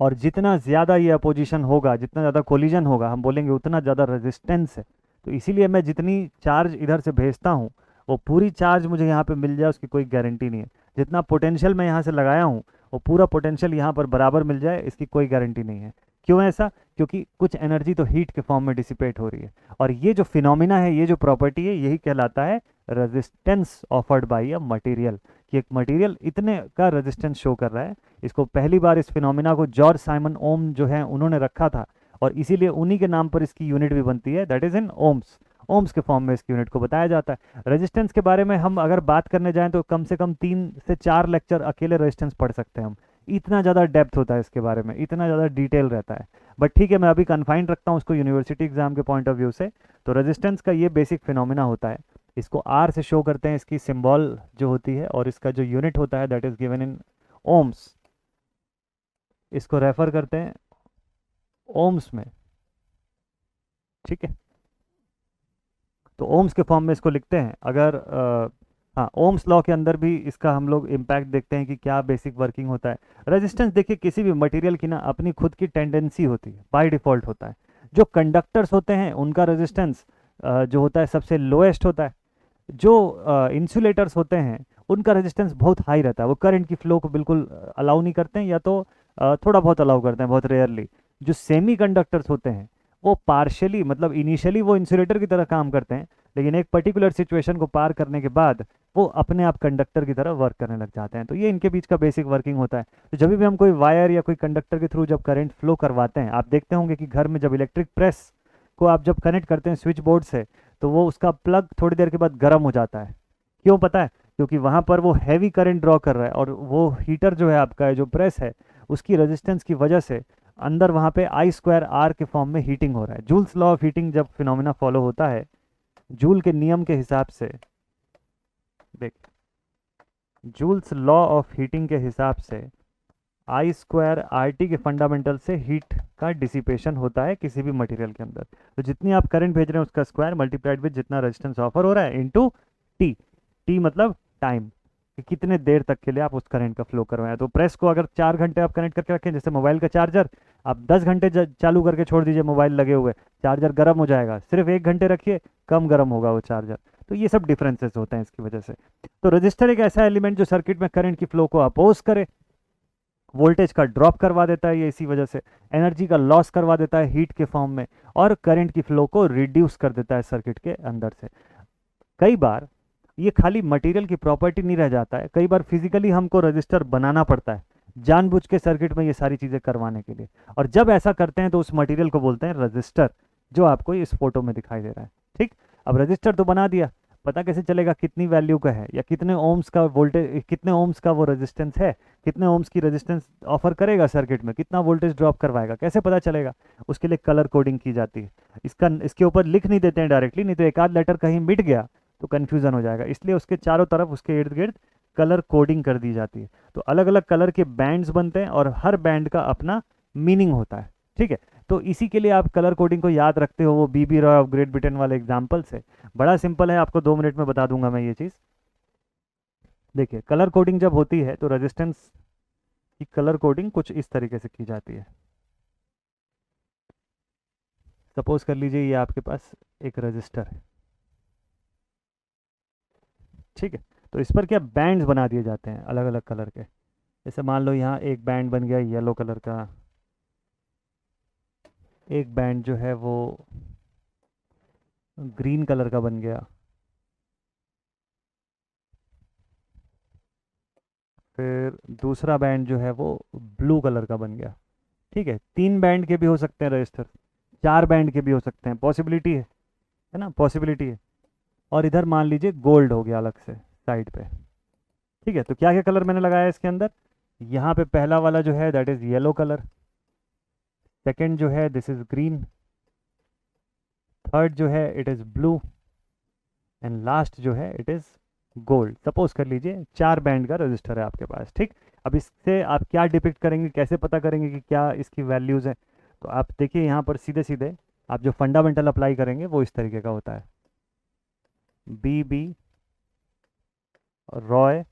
और जितना ज़्यादा ये अपोजिशन होगा, जितना ज़्यादा कोलिजन होगा, हम बोलेंगे उतना ज़्यादा रेजिस्टेंस है। तो इसीलिए मैं जितनी चार्ज इधर से भेजता हूँ, वो पूरी चार्ज मुझे यहाँ पे मिल जाए, उसकी कोई गारंटी नहीं है। जितना पोटेंशियल मैं यहाँ से लगाया हूँ, वो पूरा पोटेंशियल यहाँ पर बराबर मिल जाए, इसकी कोई गारंटी नहीं है। क्यों ऐसा? क्योंकि कुछ एनर्जी तो हीट के फॉर्म में डिसिपेट हो रही है। और ये जो फिनोमिना है, ये जो प्रॉपर्टी है, यही कहलाता है resistance offered by a material, कि एक मटेरियल इतने का रेजिस्टेंस शो कर रहा है। इसको पहली बार इस फिनोमिना को जॉर्ज साइमन ओम जो है उन्होंने रखा था, और इसीलिए उन्हीं के नाम पर इसकी यूनिट भी बनती है, that is in ohms. Ohms के फॉर्म में इसकी यूनिट को बताया जाता है। रेजिस्टेंस के बारे में हम अगर बात करने जाएं तो कम से कम 3 से 4 लेक्चर अकेले रेजिस्टेंस पढ़ सकते हैं हम। इतना ज़्यादा डेप्थ होता है इसके बारे में, इतना ज़्यादा डिटेल रहता है। बट ठीक है, मैं अभी कन्फाइंड रखता हूँ उसको यूनिवर्सिटी एग्जाम के पॉइंट ऑफ व्यू से। तो रेजिस्टेंस का ये बेसिक फिनोमिना होता है। इसको आर से शो करते हैं, इसकी सिंबल जो होती है, और इसका जो यूनिट होता है that is given in ohms. इसको रेफर करते हैं ओम्स में, ठीक है। तो ओम्स के फॉर्म में इसको लिखते हैं। अगर हाँ, ओम्स लॉ के अंदर भी इसका हम लोग इम्पैक्ट देखते हैं कि क्या बेसिक वर्किंग होता है। रेजिस्टेंस देखिए, किसी भी मटेरियल की ना अपनी खुद की टेंडेंसी होती है, बाय डिफ़ॉल्ट होता है। जो कंडक्टर्स होते हैं उनका रेजिस्टेंस जो होता है सबसे लोएस्ट होता है। जो इंसुलेटर्स होते हैं उनका रेजिस्टेंस बहुत हाई रहता है, वो करंट की फ्लो को बिल्कुल अलाउ नहीं करते हैं, या तो थोड़ा बहुत अलाउ करते हैं, बहुत रेयरली। जो सेमी कंडक्टर्स होते हैं वो पार्शियली, मतलब इनिशियली वो इंसुलेटर की तरह काम करते हैं, लेकिन एक पर्टिकुलर सिचुएशन को पार करने के बाद वो अपने आप कंडक्टर की तरह वर्क करने लग जाते हैं। तो ये इनके बीच का बेसिक वर्किंग होता है। तो जब भी हम कोई वायर या कोई कंडक्टर के थ्रू जब करंट फ्लो करवाते हैं, आप देखते होंगे कि घर में जब इलेक्ट्रिक प्रेस को आप जब कनेक्ट करते हैं स्विच बोर्ड से, तो वो उसका प्लग थोड़ी देर के बाद गर्म हो जाता है। क्यों पता है? क्योंकि वहाँ पर वो हैवी करंट ड्रॉ कर रहा है, और वो हीटर जो है आपका, जो प्रेस है, उसकी रेजिस्टेंस की वजह से अंदर वहाँ पे I²R के फॉर्म में हीटिंग हो रहा है। जूल्स लॉ ऑफ हीटिंग जब फिनोमिना फॉलो होता है, जूल के नियम के हिसाब से, देख, जूल्स लॉ ऑफ हीटिंग के हिसाब से I²RT के फंडामेंटल से हीट का डिसिपेशन होता है किसी भी मटेरियल के अंदर। तो जितनी आप करंट भेज रहे हैं उसका स्क्वायर मल्टीप्लाइड विद जितना रेजिस्टेंस ऑफर हो रहा है इनटू टी। टी मतलब टाइम, कि कितने देर तक के लिए आप उस करंट का फ्लो करवाएं। तो प्रेस को अगर 4 घंटे आप कनेक्ट करके रखें, जैसे मोबाइल का चार्जर, आप 10 घंटे चालू करके छोड़ दीजिए मोबाइल लगे हुए, चार्जर गर्म हो जाएगा। सिर्फ 1 घंटे रखिए, कम गर्म होगा वो चार्जर। तो ये सब डिफरेंसेस होते हैं इसकी वजह से। तो रजिस्टर एक ऐसा एलिमेंट जो सर्किट में करंट की फ्लो को अपोज करे, वोल्टेज का ड्रॉप करवा देता है ये, इसी वजह से एनर्जी का लॉस करवा देता है हीट के फॉर्म में, और करंट की फ्लो को रिड्यूस कर देता है सर्किट के अंदर से। कई बार ये खाली मटेरियल की प्रॉपर्टी नहीं रह जाता है, कई बार फिजिकली हमको रजिस्टर बनाना पड़ता है जानबूझ के सर्किट में ये सारी चीज़ें करवाने के लिए, और जब ऐसा करते हैं तो उस मटेरियल को बोलते हैं रजिस्टर, जो आपको इस फोटो में दिखाई दे रहा है। ठीक, अब रजिस्टर तो बना दिया, पता कैसे चलेगा कितनी वैल्यू का है, या कितने ओम्स का वोल्टेज, कितने ओम्स का वो रेजिस्टेंस है, कितने ओम्स की रेजिस्टेंस ऑफर करेगा सर्किट में, कितना वोल्टेज ड्रॉप करवाएगा, कैसे पता चलेगा? उसके लिए कलर कोडिंग की जाती है। इसके ऊपर लिख नहीं देते हैं डायरेक्टली, नहीं तो एक आध लेटर कहीं मिट गया तो कन्फ्यूज़न हो जाएगा, इसलिए उसके चारों तरफ, उसके इर्द गिर्द कलर कोडिंग कर दी जाती है। तो अलग अलग कलर के बैंड्स बनते हैं और हर बैंड का अपना मीनिंग होता है। ठीक है, तो इसी के लिए आप कलर कोडिंग को याद रखते हो, वो बीबी रॉय ऑफ ग्रेट ब्रिटेन वाले एग्जाम्पल से। बड़ा सिंपल है, आपको 2 मिनट में बता दूंगा मैं ये चीज़। देखिए, कलर कोडिंग जब होती है तो रेजिस्टेंस की कलर कोडिंग कुछ इस तरीके से की जाती है। सपोज कर लीजिए ये आपके पास एक रजिस्टर है, ठीक है, तो इस पर क्या बैंड्स बना दिए जाते हैं अलग अलग कलर के। जैसे मान लो यहाँ एक बैंड बन गया येलो कलर का, एक बैंड जो है वो ग्रीन कलर का बन गया, फिर दूसरा बैंड जो है वो ब्लू कलर का बन गया। ठीक है, 3 बैंड के भी हो सकते हैं रजिस्टर, 4 बैंड के भी हो सकते हैं, पॉसिबिलिटी है ना, पॉसिबिलिटी है। और इधर मान लीजिए गोल्ड हो गया अलग से साइड पे। ठीक है, तो क्या क्या कलर मैंने लगाया इसके अंदर, यहाँ पे पहला वाला जो है that is yellow colour, second जो है दिस इज़ ग्रीन, थर्ड जो है it is blue, and last जो है इट इज़ गोल्ड। सपोज कर लीजिए 4 बैंड का रजिस्टर है आपके पास। ठीक, अब इससे आप क्या डिपिक्ट करेंगे, कैसे पता करेंगे कि क्या इसकी वैल्यूज़ है? तो आप देखिए यहाँ पर सीधे सीधे आप जो फंडामेंटल अप्लाई करेंगे वो इस तरीके का होता है। बीबी Roy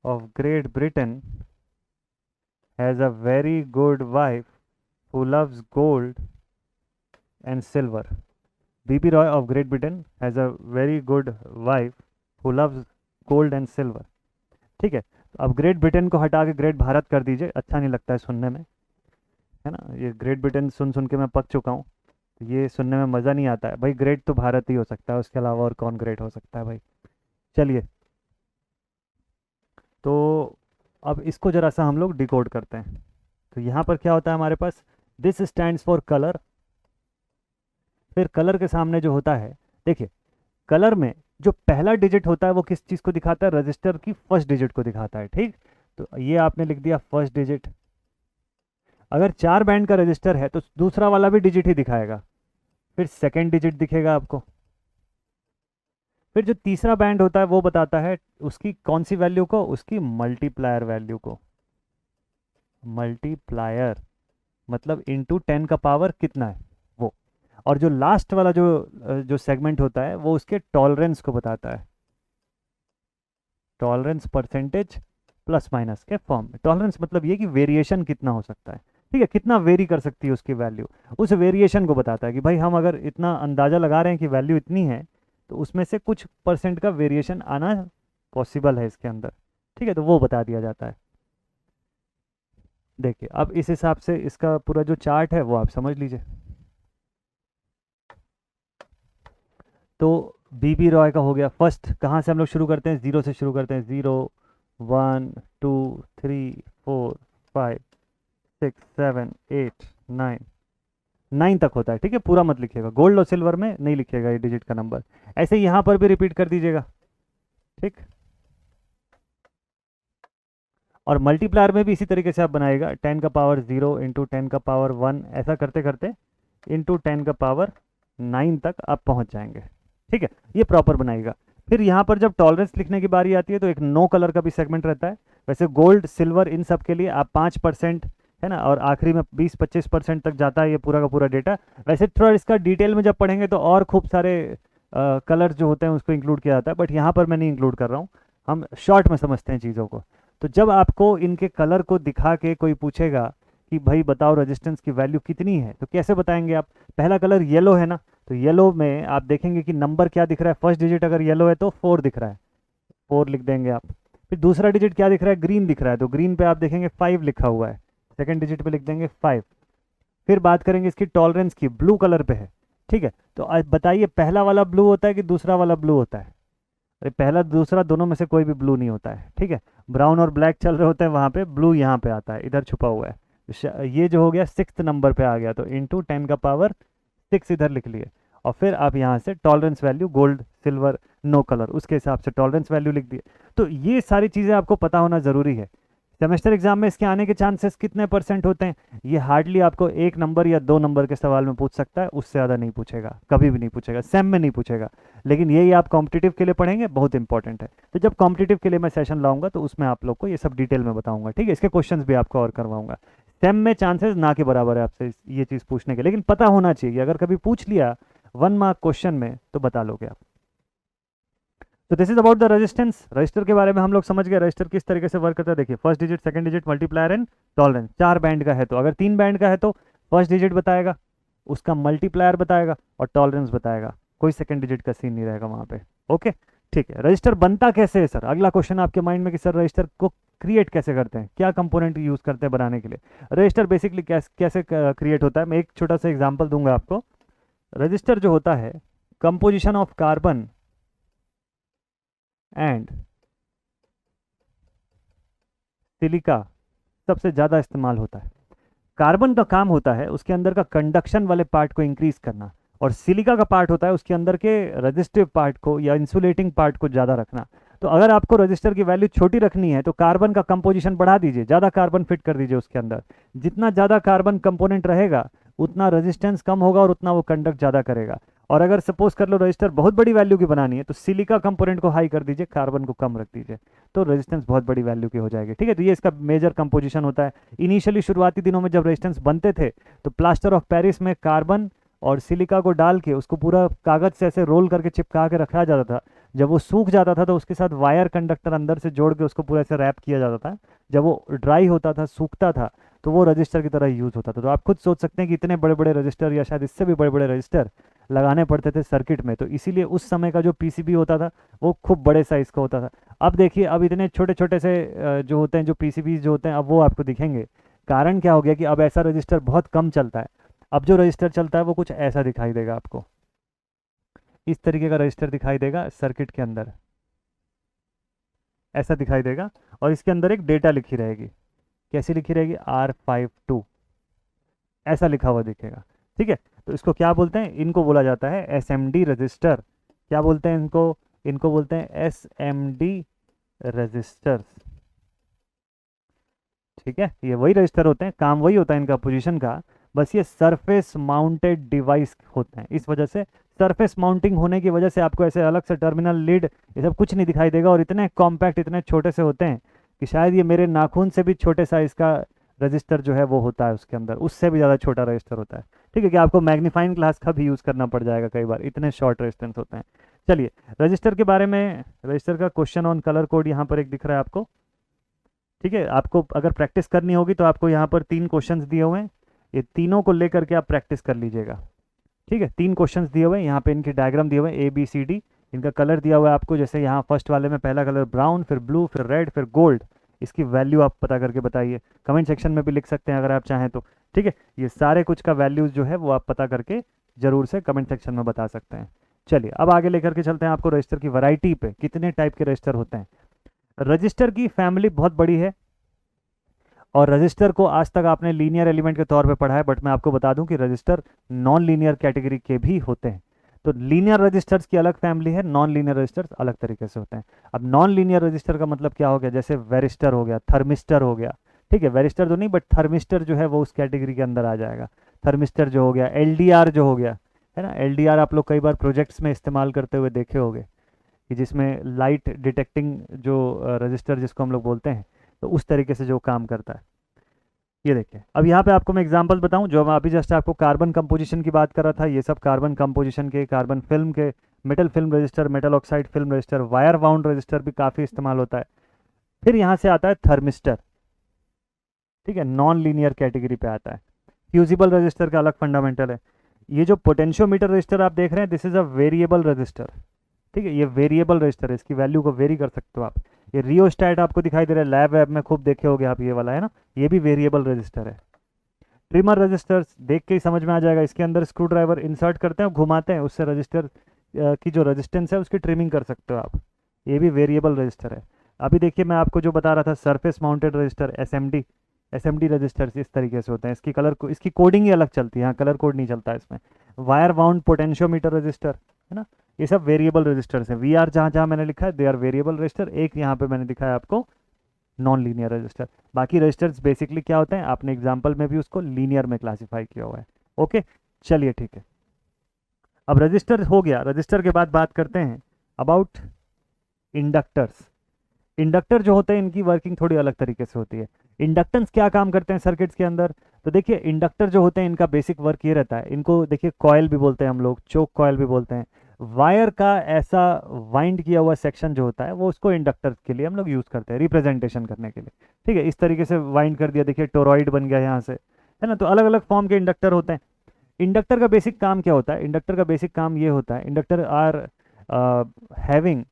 of Great Britain has a very good wife who loves gold and silver. B.B. Roy of Great Britain has a very good wife who loves gold and silver. ठीक है, तो अब ग्रेट ब्रिटेन को हटा के ग्रेट भारत कर दीजिए, अच्छा नहीं लगता है सुनने में, है ना, ये ग्रेट ब्रिटेन सुन सुन के मैं पक चुका हूँ, तो ये सुनने में मज़ा नहीं आता है भाई। ग्रेट तो भारत ही हो सकता है, उसके अलावा और कौन ग्रेट हो सकता है भाई। चलिए, तो अब इसको ज़रा सा हम लोग डिकोड करते हैं। तो यहाँ पर क्या होता है हमारे पास, दिस स्टैंड्स फॉर कलर। फिर कलर के सामने जो होता है, देखिए कलर में जो पहला डिजिट होता है वो किस चीज़ को दिखाता है, रजिस्टर की फर्स्ट डिजिट को दिखाता है। ठीक, तो ये आपने लिख दिया फर्स्ट डिजिट। अगर 4 बैंड का रजिस्टर है तो दूसरा वाला भी डिजिट ही दिखाएगा, फिर सेकेंड डिजिट दिखेगा आपको। फिर जो तीसरा बैंड होता है वो बताता है उसकी कौन सी वैल्यू को, उसकी मल्टीप्लायर वैल्यू को। मल्टीप्लायर मतलब इनटू 10 का पावर कितना है वो। और जो लास्ट वाला जो सेगमेंट होता है वो उसके टॉलरेंस को बताता है, टॉलरेंस परसेंटेज प्लस माइनस के फॉर्म में। टॉलरेंस मतलब ये कि वेरिएशन कितना हो सकता है, ठीक है, कितना वेरी कर सकती है उसकी वैल्यू, उस वेरिएशन को बताता है कि भाई हम अगर इतना अंदाज़ा लगा रहे हैं कि वैल्यू इतनी है तो उसमें से कुछ परसेंट का वेरिएशन आना पॉसिबल है इसके अंदर। ठीक है, तो वो बता दिया जाता है। देखिए अब इस हिसाब से इसका पूरा जो चार्ट है वो आप समझ लीजिए। तो बीबी रॉय का हो गया फर्स्ट। कहाँ से हम लोग शुरू करते हैं, 0 से शुरू करते हैं। 0 1 2 3 4 5 6 7 8 9 9 तक होता है। ठीक है, पूरा मत लिखिएगा, गोल्ड और सिल्वर में नहीं लिखिएगा ये डिजिट का नंबर। ऐसे ही यहाँ पर भी रिपीट कर दीजिएगा। ठीक, और मल्टीप्लायर में भी इसी तरीके से आप बनाएगा, 10 का पावर 0 इंटू 10 का पावर 1, ऐसा करते करते इंटू 10 का पावर 9 तक आप पहुँच जाएंगे। ठीक है, ये प्रॉपर बनाइएगा। फिर यहाँ पर जब टॉलरेंस लिखने की बारी आती है तो एक नो कलर का भी सेगमेंट रहता है। वैसे गोल्ड सिल्वर इन सब के लिए आप 5% है ना, और आखिरी में 20-25% तक जाता है ये पूरा का पूरा डेटा। वैसे थोड़ा इसका डिटेल में जब पढ़ेंगे तो और खूब सारे कलर जो होते हैं उसको इंक्लूड किया जाता है, बट यहाँ पर मैं नहीं इंक्लूड कर रहा हूँ, हम शॉर्ट में समझते हैं चीज़ों को। तो जब आपको इनके कलर को दिखा के कोई पूछेगा कि भाई बताओ रेजिस्टेंस की वैल्यू कितनी है, तो कैसे बताएंगे आप? पहला कलर येलो है ना, तो येलो में आप देखेंगे कि नंबर क्या दिख रहा है, फर्स्ट डिजिट अगर येलो है तो 4 दिख रहा है, 4 लिख देंगे आप। फिर दूसरा डिजिट क्या दिख रहा है, ग्रीन दिख रहा है, तो ग्रीन पे आप देखेंगे 5 लिखा हुआ है, सेकंड डिजिट पे लिख देंगे 5। फिर बात करेंगे इसकी टॉलरेंस की, ब्लू कलर पे है, ठीक है। तो आज बताइए पहला वाला ब्लू होता है कि दूसरा वाला ब्लू होता है? अरे पहला दूसरा दोनों में से कोई भी ब्लू नहीं होता है, ठीक है। ब्राउन और ब्लैक चल रहे होते हैं, वहाँ पे ब्लू यहाँ पे आता है, इधर छुपा हुआ है। ये जो हो गया 6th नंबर पे आ गया, तो इंटू 10 का पावर 6 इधर लिख लिए। और फिर आप यहाँ से tolerance value gold, silver, no colour, उसके हिसाब से टॉलरेंस वैल्यू लिख दिए। तो ये सारी चीज़ें आपको पता होना ज़रूरी है। सेमेस्टर एग्जाम में इसके आने के चांसेस कितने % होते हैं? ये हार्डली आपको 1 नंबर या 2 नंबर के सवाल में पूछ सकता है, उससे ज़्यादा नहीं पूछेगा, कभी भी नहीं पूछेगा, सेम में नहीं पूछेगा। लेकिन यही आप कॉम्पिटिटिव के लिए पढ़ेंगे, बहुत इंपॉर्टेंट है। तो जब कॉम्पिटिटिव के लिए मैं सेशन लाऊंगा तो उसमें आप लोग को ये सब डिटेल में बताऊंगा, ठीक है। इसके क्वेश्चंस भी आपको और करवाऊंगा। सेम में चांसेस ना के बराबर है आपसे ये चीज़ पूछने के, लेकिन पता होना चाहिए। अगर कभी पूछ लिया 1 मार्क क्वेश्चन में तो बता लोगे आप। तो this is about the resistance. Register के बारे में हम लोग समझ गए, रजिस्टर किस तरीके से वर्क करता है। देखिए first digit, second digit, multiplier and tolerance. 4 band का है, तो अगर 3 बैंड का है तो फर्स्ट डिजिट बताएगा, उसका मल्टीप्लायर बताएगा और टॉलरेंस बताएगा। कोई सेकंड डिजिट का सीन नहीं रहेगा वहाँ पे। ओके, ठीक है। रजिस्टर बनता कैसे है सर? अगला क्वेश्चन आपके माइंड में कि सर रजिस्टर को क्रिएट कैसे करते हैं, क्या कंपोनेंट यूज करते हैं बनाने के लिए। रजिस्टर बेसिकली कैसे क्रिएट होता है, मैं एक छोटा सा एग्जाम्पल दूंगा आपको। रजिस्टर जो होता है, composition of carbon and silica सबसे ज़्यादा इस्तेमाल होता है। कार्बन का काम होता है उसके अंदर का कंडक्शन वाले पार्ट को इंक्रीज करना, और सिलिका का पार्ट होता है उसके अंदर के रेजिस्टिव पार्ट को या इंसुलेटिंग पार्ट को ज़्यादा रखना। तो अगर आपको रजिस्टर की वैल्यू छोटी रखनी है तो कार्बन का कंपोजिशन बढ़ा दीजिए, ज़्यादा कार्बन फिट कर दीजिए उसके अंदर। जितना ज़्यादा कार्बन कंपोनेंट रहेगा उतना रेजिस्टेंस कम होगा और उतना वो कंडक्ट ज़्यादा करेगा। और अगर सपोज कर लो रजिस्टर बहुत बड़ी वैल्यू की बनानी है तो सिलिका कंपोनेंट को हाई कर दीजिए, कार्बन को कम रख दीजिए, तो रेजिस्टेंस बहुत बड़ी वैल्यू की हो जाएगी, ठीक है। तो ये इसका मेजर कंपोजिशन होता है। इनिशियली शुरुआती दिनों में जब रेजिस्टेंस बनते थे तो प्लास्टर ऑफ पेरिस में कार्बन और सिलिका को डाल के उसको पूरा कागज से ऐसे रोल करके चिपका के रखा जाता था। जब वो सूख जाता था तो उसके साथ वायर कंडक्टर अंदर से जोड़ के उसको पूरा ऐसे रैप किया जाता था। जब वो ड्राई होता था, सूखता था, तो वो रजिस्टर की तरह यूज होता था। तो आप खुद सोच सकते हैं कि इतने बड़े बड़े रजिस्टर या शायद इससे भी बड़े बड़े रजिस्टर लगाने पड़ते थे सर्किट में। तो इसीलिए उस समय का जो पीसीबी होता था वो खूब बड़े साइज़ का होता था। अब देखिए अब इतने छोटे छोटे से जो होते हैं, जो पीसीबी जो होते हैं, अब वो आपको दिखेंगे। कारण क्या हो गया कि अब ऐसा रजिस्टर बहुत कम चलता है। अब जो रजिस्टर चलता है वो कुछ ऐसा दिखाई देगा आपको, इस तरीके का रजिस्टर दिखाई देगा सर्किट के अंदर, ऐसा दिखाई देगा। और इसके अंदर एक डेटा लिखी रहेगी, कैसी लिखी रहेगी? R52 ऐसा लिखा हुआ दिखेगा, ठीक है। तो इसको क्या बोलते हैं? इनको बोला जाता है SMD रजिस्टर। क्या बोलते हैं इनको? इनको बोलते हैं SMD रजिस्टर्स, ठीक है। ये वही रजिस्टर होते हैं, काम वही होता है इनका पोजीशन का, बस ये सरफेस माउंटेड डिवाइस होते हैं। इस वजह से सरफेस माउंटिंग होने की वजह से आपको ऐसे अलग से टर्मिनल, लीड, ये सब कुछ नहीं दिखाई देगा। और इतने कॉम्पैक्ट, इतने छोटे से होते हैं कि शायद ये मेरे नाखून से भी छोटे साइज का रजिस्टर जो है वो होता है उसके अंदर, उससे भी ज़्यादा छोटा रजिस्टर होता है, ठीक है। कि आपको मैग्नीफाइंग ग्लास का भी यूज़ करना पड़ जाएगा कई बार, इतने शॉर्ट रेजिस्टेंस होते हैं। चलिए रजिस्टर के बारे में, रजिस्टर का क्वेश्चन ऑन कलर कोड यहाँ पर एक दिख रहा है आपको, ठीक है। आपको अगर प्रैक्टिस करनी होगी तो आपको यहाँ पर 3 क्वेश्चंस दिए हुए हैं, ये तीनों को लेकर के आप प्रैक्टिस कर लीजिएगा, ठीक है। 3 क्वेश्चंस दिए हुए हैं, यहाँ पे इनके डायग्राम दिए हुए हैं ABCD, इनका कलर दिया हुआ है आपको। जैसे यहाँ फर्स्ट वाले में पहला कलर ब्राउन, फिर ब्लू, फिर रेड, फिर गोल्ड। इसकी वैल्यू आप पता करके बताइए, कमेंट सेक्शन में भी लिख सकते हैं अगर आप चाहें तो, ठीक है। ये सारे कुछ का वैल्यूज जो है वो आप पता करके जरूर से कमेंट सेक्शन में बता सकते हैं। चलिए अब आगे लेकर के चलते हैं आपको रजिस्टर की वैरायटी पे, कितने टाइप के रजिस्टर होते हैं। रजिस्टर की फैमिली बहुत बड़ी है और रजिस्टर को आज तक आपने लीनियर एलिमेंट के तौर पे पढ़ा है, बट मैं आपको बता दूं कि रजिस्टर नॉन लीनियर कैटेगरी के भी होते हैं। तो लीनियर रजिस्टर्स की अलग फैमिली है, नॉन लीनियर रजिस्टर्स अलग तरीके से होते हैं। अब नॉन लीनियर रजिस्टर का मतलब क्या हो गया? जैसे वेरिस्टर हो गया, थर्मिस्टर हो गया, ठीक है। वेरिस्टर तो नहीं बट थर्मिस्टर जो है वो उस कैटेगरी के अंदर आ जाएगा। थर्मिस्टर जो हो गया, LDR जो हो गया है ना, LDR आप लोग कई बार प्रोजेक्ट्स में इस्तेमाल करते हुए देखे होंगे, कि जिसमें लाइट डिटेक्टिंग जो रजिस्टर जिसको हम लोग बोलते हैं, तो उस तरीके से जो काम करता है। ये देखिए अब यहाँ पे आपको मैं एग्जांपल बताऊं, जो मैं अभी जस्ट आपको कार्बन कंपोजिशन की बात कर रहा था, ये सब कार्बन कंपोजिशन के, कार्बन फिल्म के, metal film register, metal oxide film register, wire wound register भी काफ़ी इस्तेमाल होता है। फिर यहाँ से आता है थर्मिस्टर, ठीक है, नॉन लीनियर कैटेगरी पे आता है। फ्यूजिबल रजिस्टर का अलग फंडामेंटल है। ये जो पोटेंशियोमीटर रजिस्टर आप देख रहे हैं, this is a variable resistor, ठीक है। ये वेरिएबल रजिस्टर है, इसकी वैल्यू को वेरी कर सकते हो आप। ये रियोस्टैट आपको दिखाई दे रहा है, लैब वैब में खूब देखे होगे आप, ये वाला है ना, ये भी वेरिएबल रजिस्टर है। ट्रिमर रजिस्टर्स देख के ही समझ में आ जाएगा, इसके अंदर स्क्रू ड्राइवर इंसर्ट करते हैं, घुमाते हैं, उससे रजिस्टर की जो रेजिस्टेंस है उसकी ट्रिमिंग कर सकते हो आप। ये भी वेरिएबल रजिस्टर है। अभी देखिए मैं आपको जो बता रहा था surface mounted resistor, SMD resistors इस तरीके से होते हैं। इसकी इसकी कोडिंग ही अलग चलती है, यहाँ कलर कोड नहीं चलता इसमें। वायर बाउंड पोटेंशियोमीटर रजिस्टर है ना, ये सब वेरिएबल रजिस्टर्स हैं। वी आर जहाँ जहाँ मैंने लिखा है दे आर वेरिएबल रजिस्टर, एक यहाँ पे मैंने दिखाया आपको नॉन लीनियर रजिस्टर। बाकी रजिस्टर्स बेसिकली क्या होते हैं, आपने एग्जाम्पल में भी उसको लीनियर में क्लासीफाई किया हुआ है। ओके चलिए ठीक है, अब रजिस्टर हो गया। रजिस्टर के बाद बात करते हैं अबाउट इंडक्टर्स। इंडक्टर जो होते हैं इनकी वर्किंग थोड़ी अलग तरीके से होती है। इंडक्टेंस क्या काम करते हैं सर्किट्स के अंदर, तो देखिए इंडक्टर जो होते हैं इनका बेसिक वर्क ये रहता है, इनको देखिए कॉयल भी बोलते हैं हम लोग, चोक कॉयल भी बोलते हैं। वायर का ऐसा वाइंड किया हुआ सेक्शन जो होता है वो उसको इंडक्टर के लिए हम लोग यूज़ करते हैं रिप्रेजेंटेशन करने के लिए। ठीक है, इस तरीके से वाइंड कर दिया, देखिए टोरॉइड बन गया यहाँ से, है ना। तो अलग अलग फॉर्म के इंडक्टर होते हैं। इंडक्टर का बेसिक काम क्या होता है, इंडक्टर का बेसिक काम ये होता है, inductor are having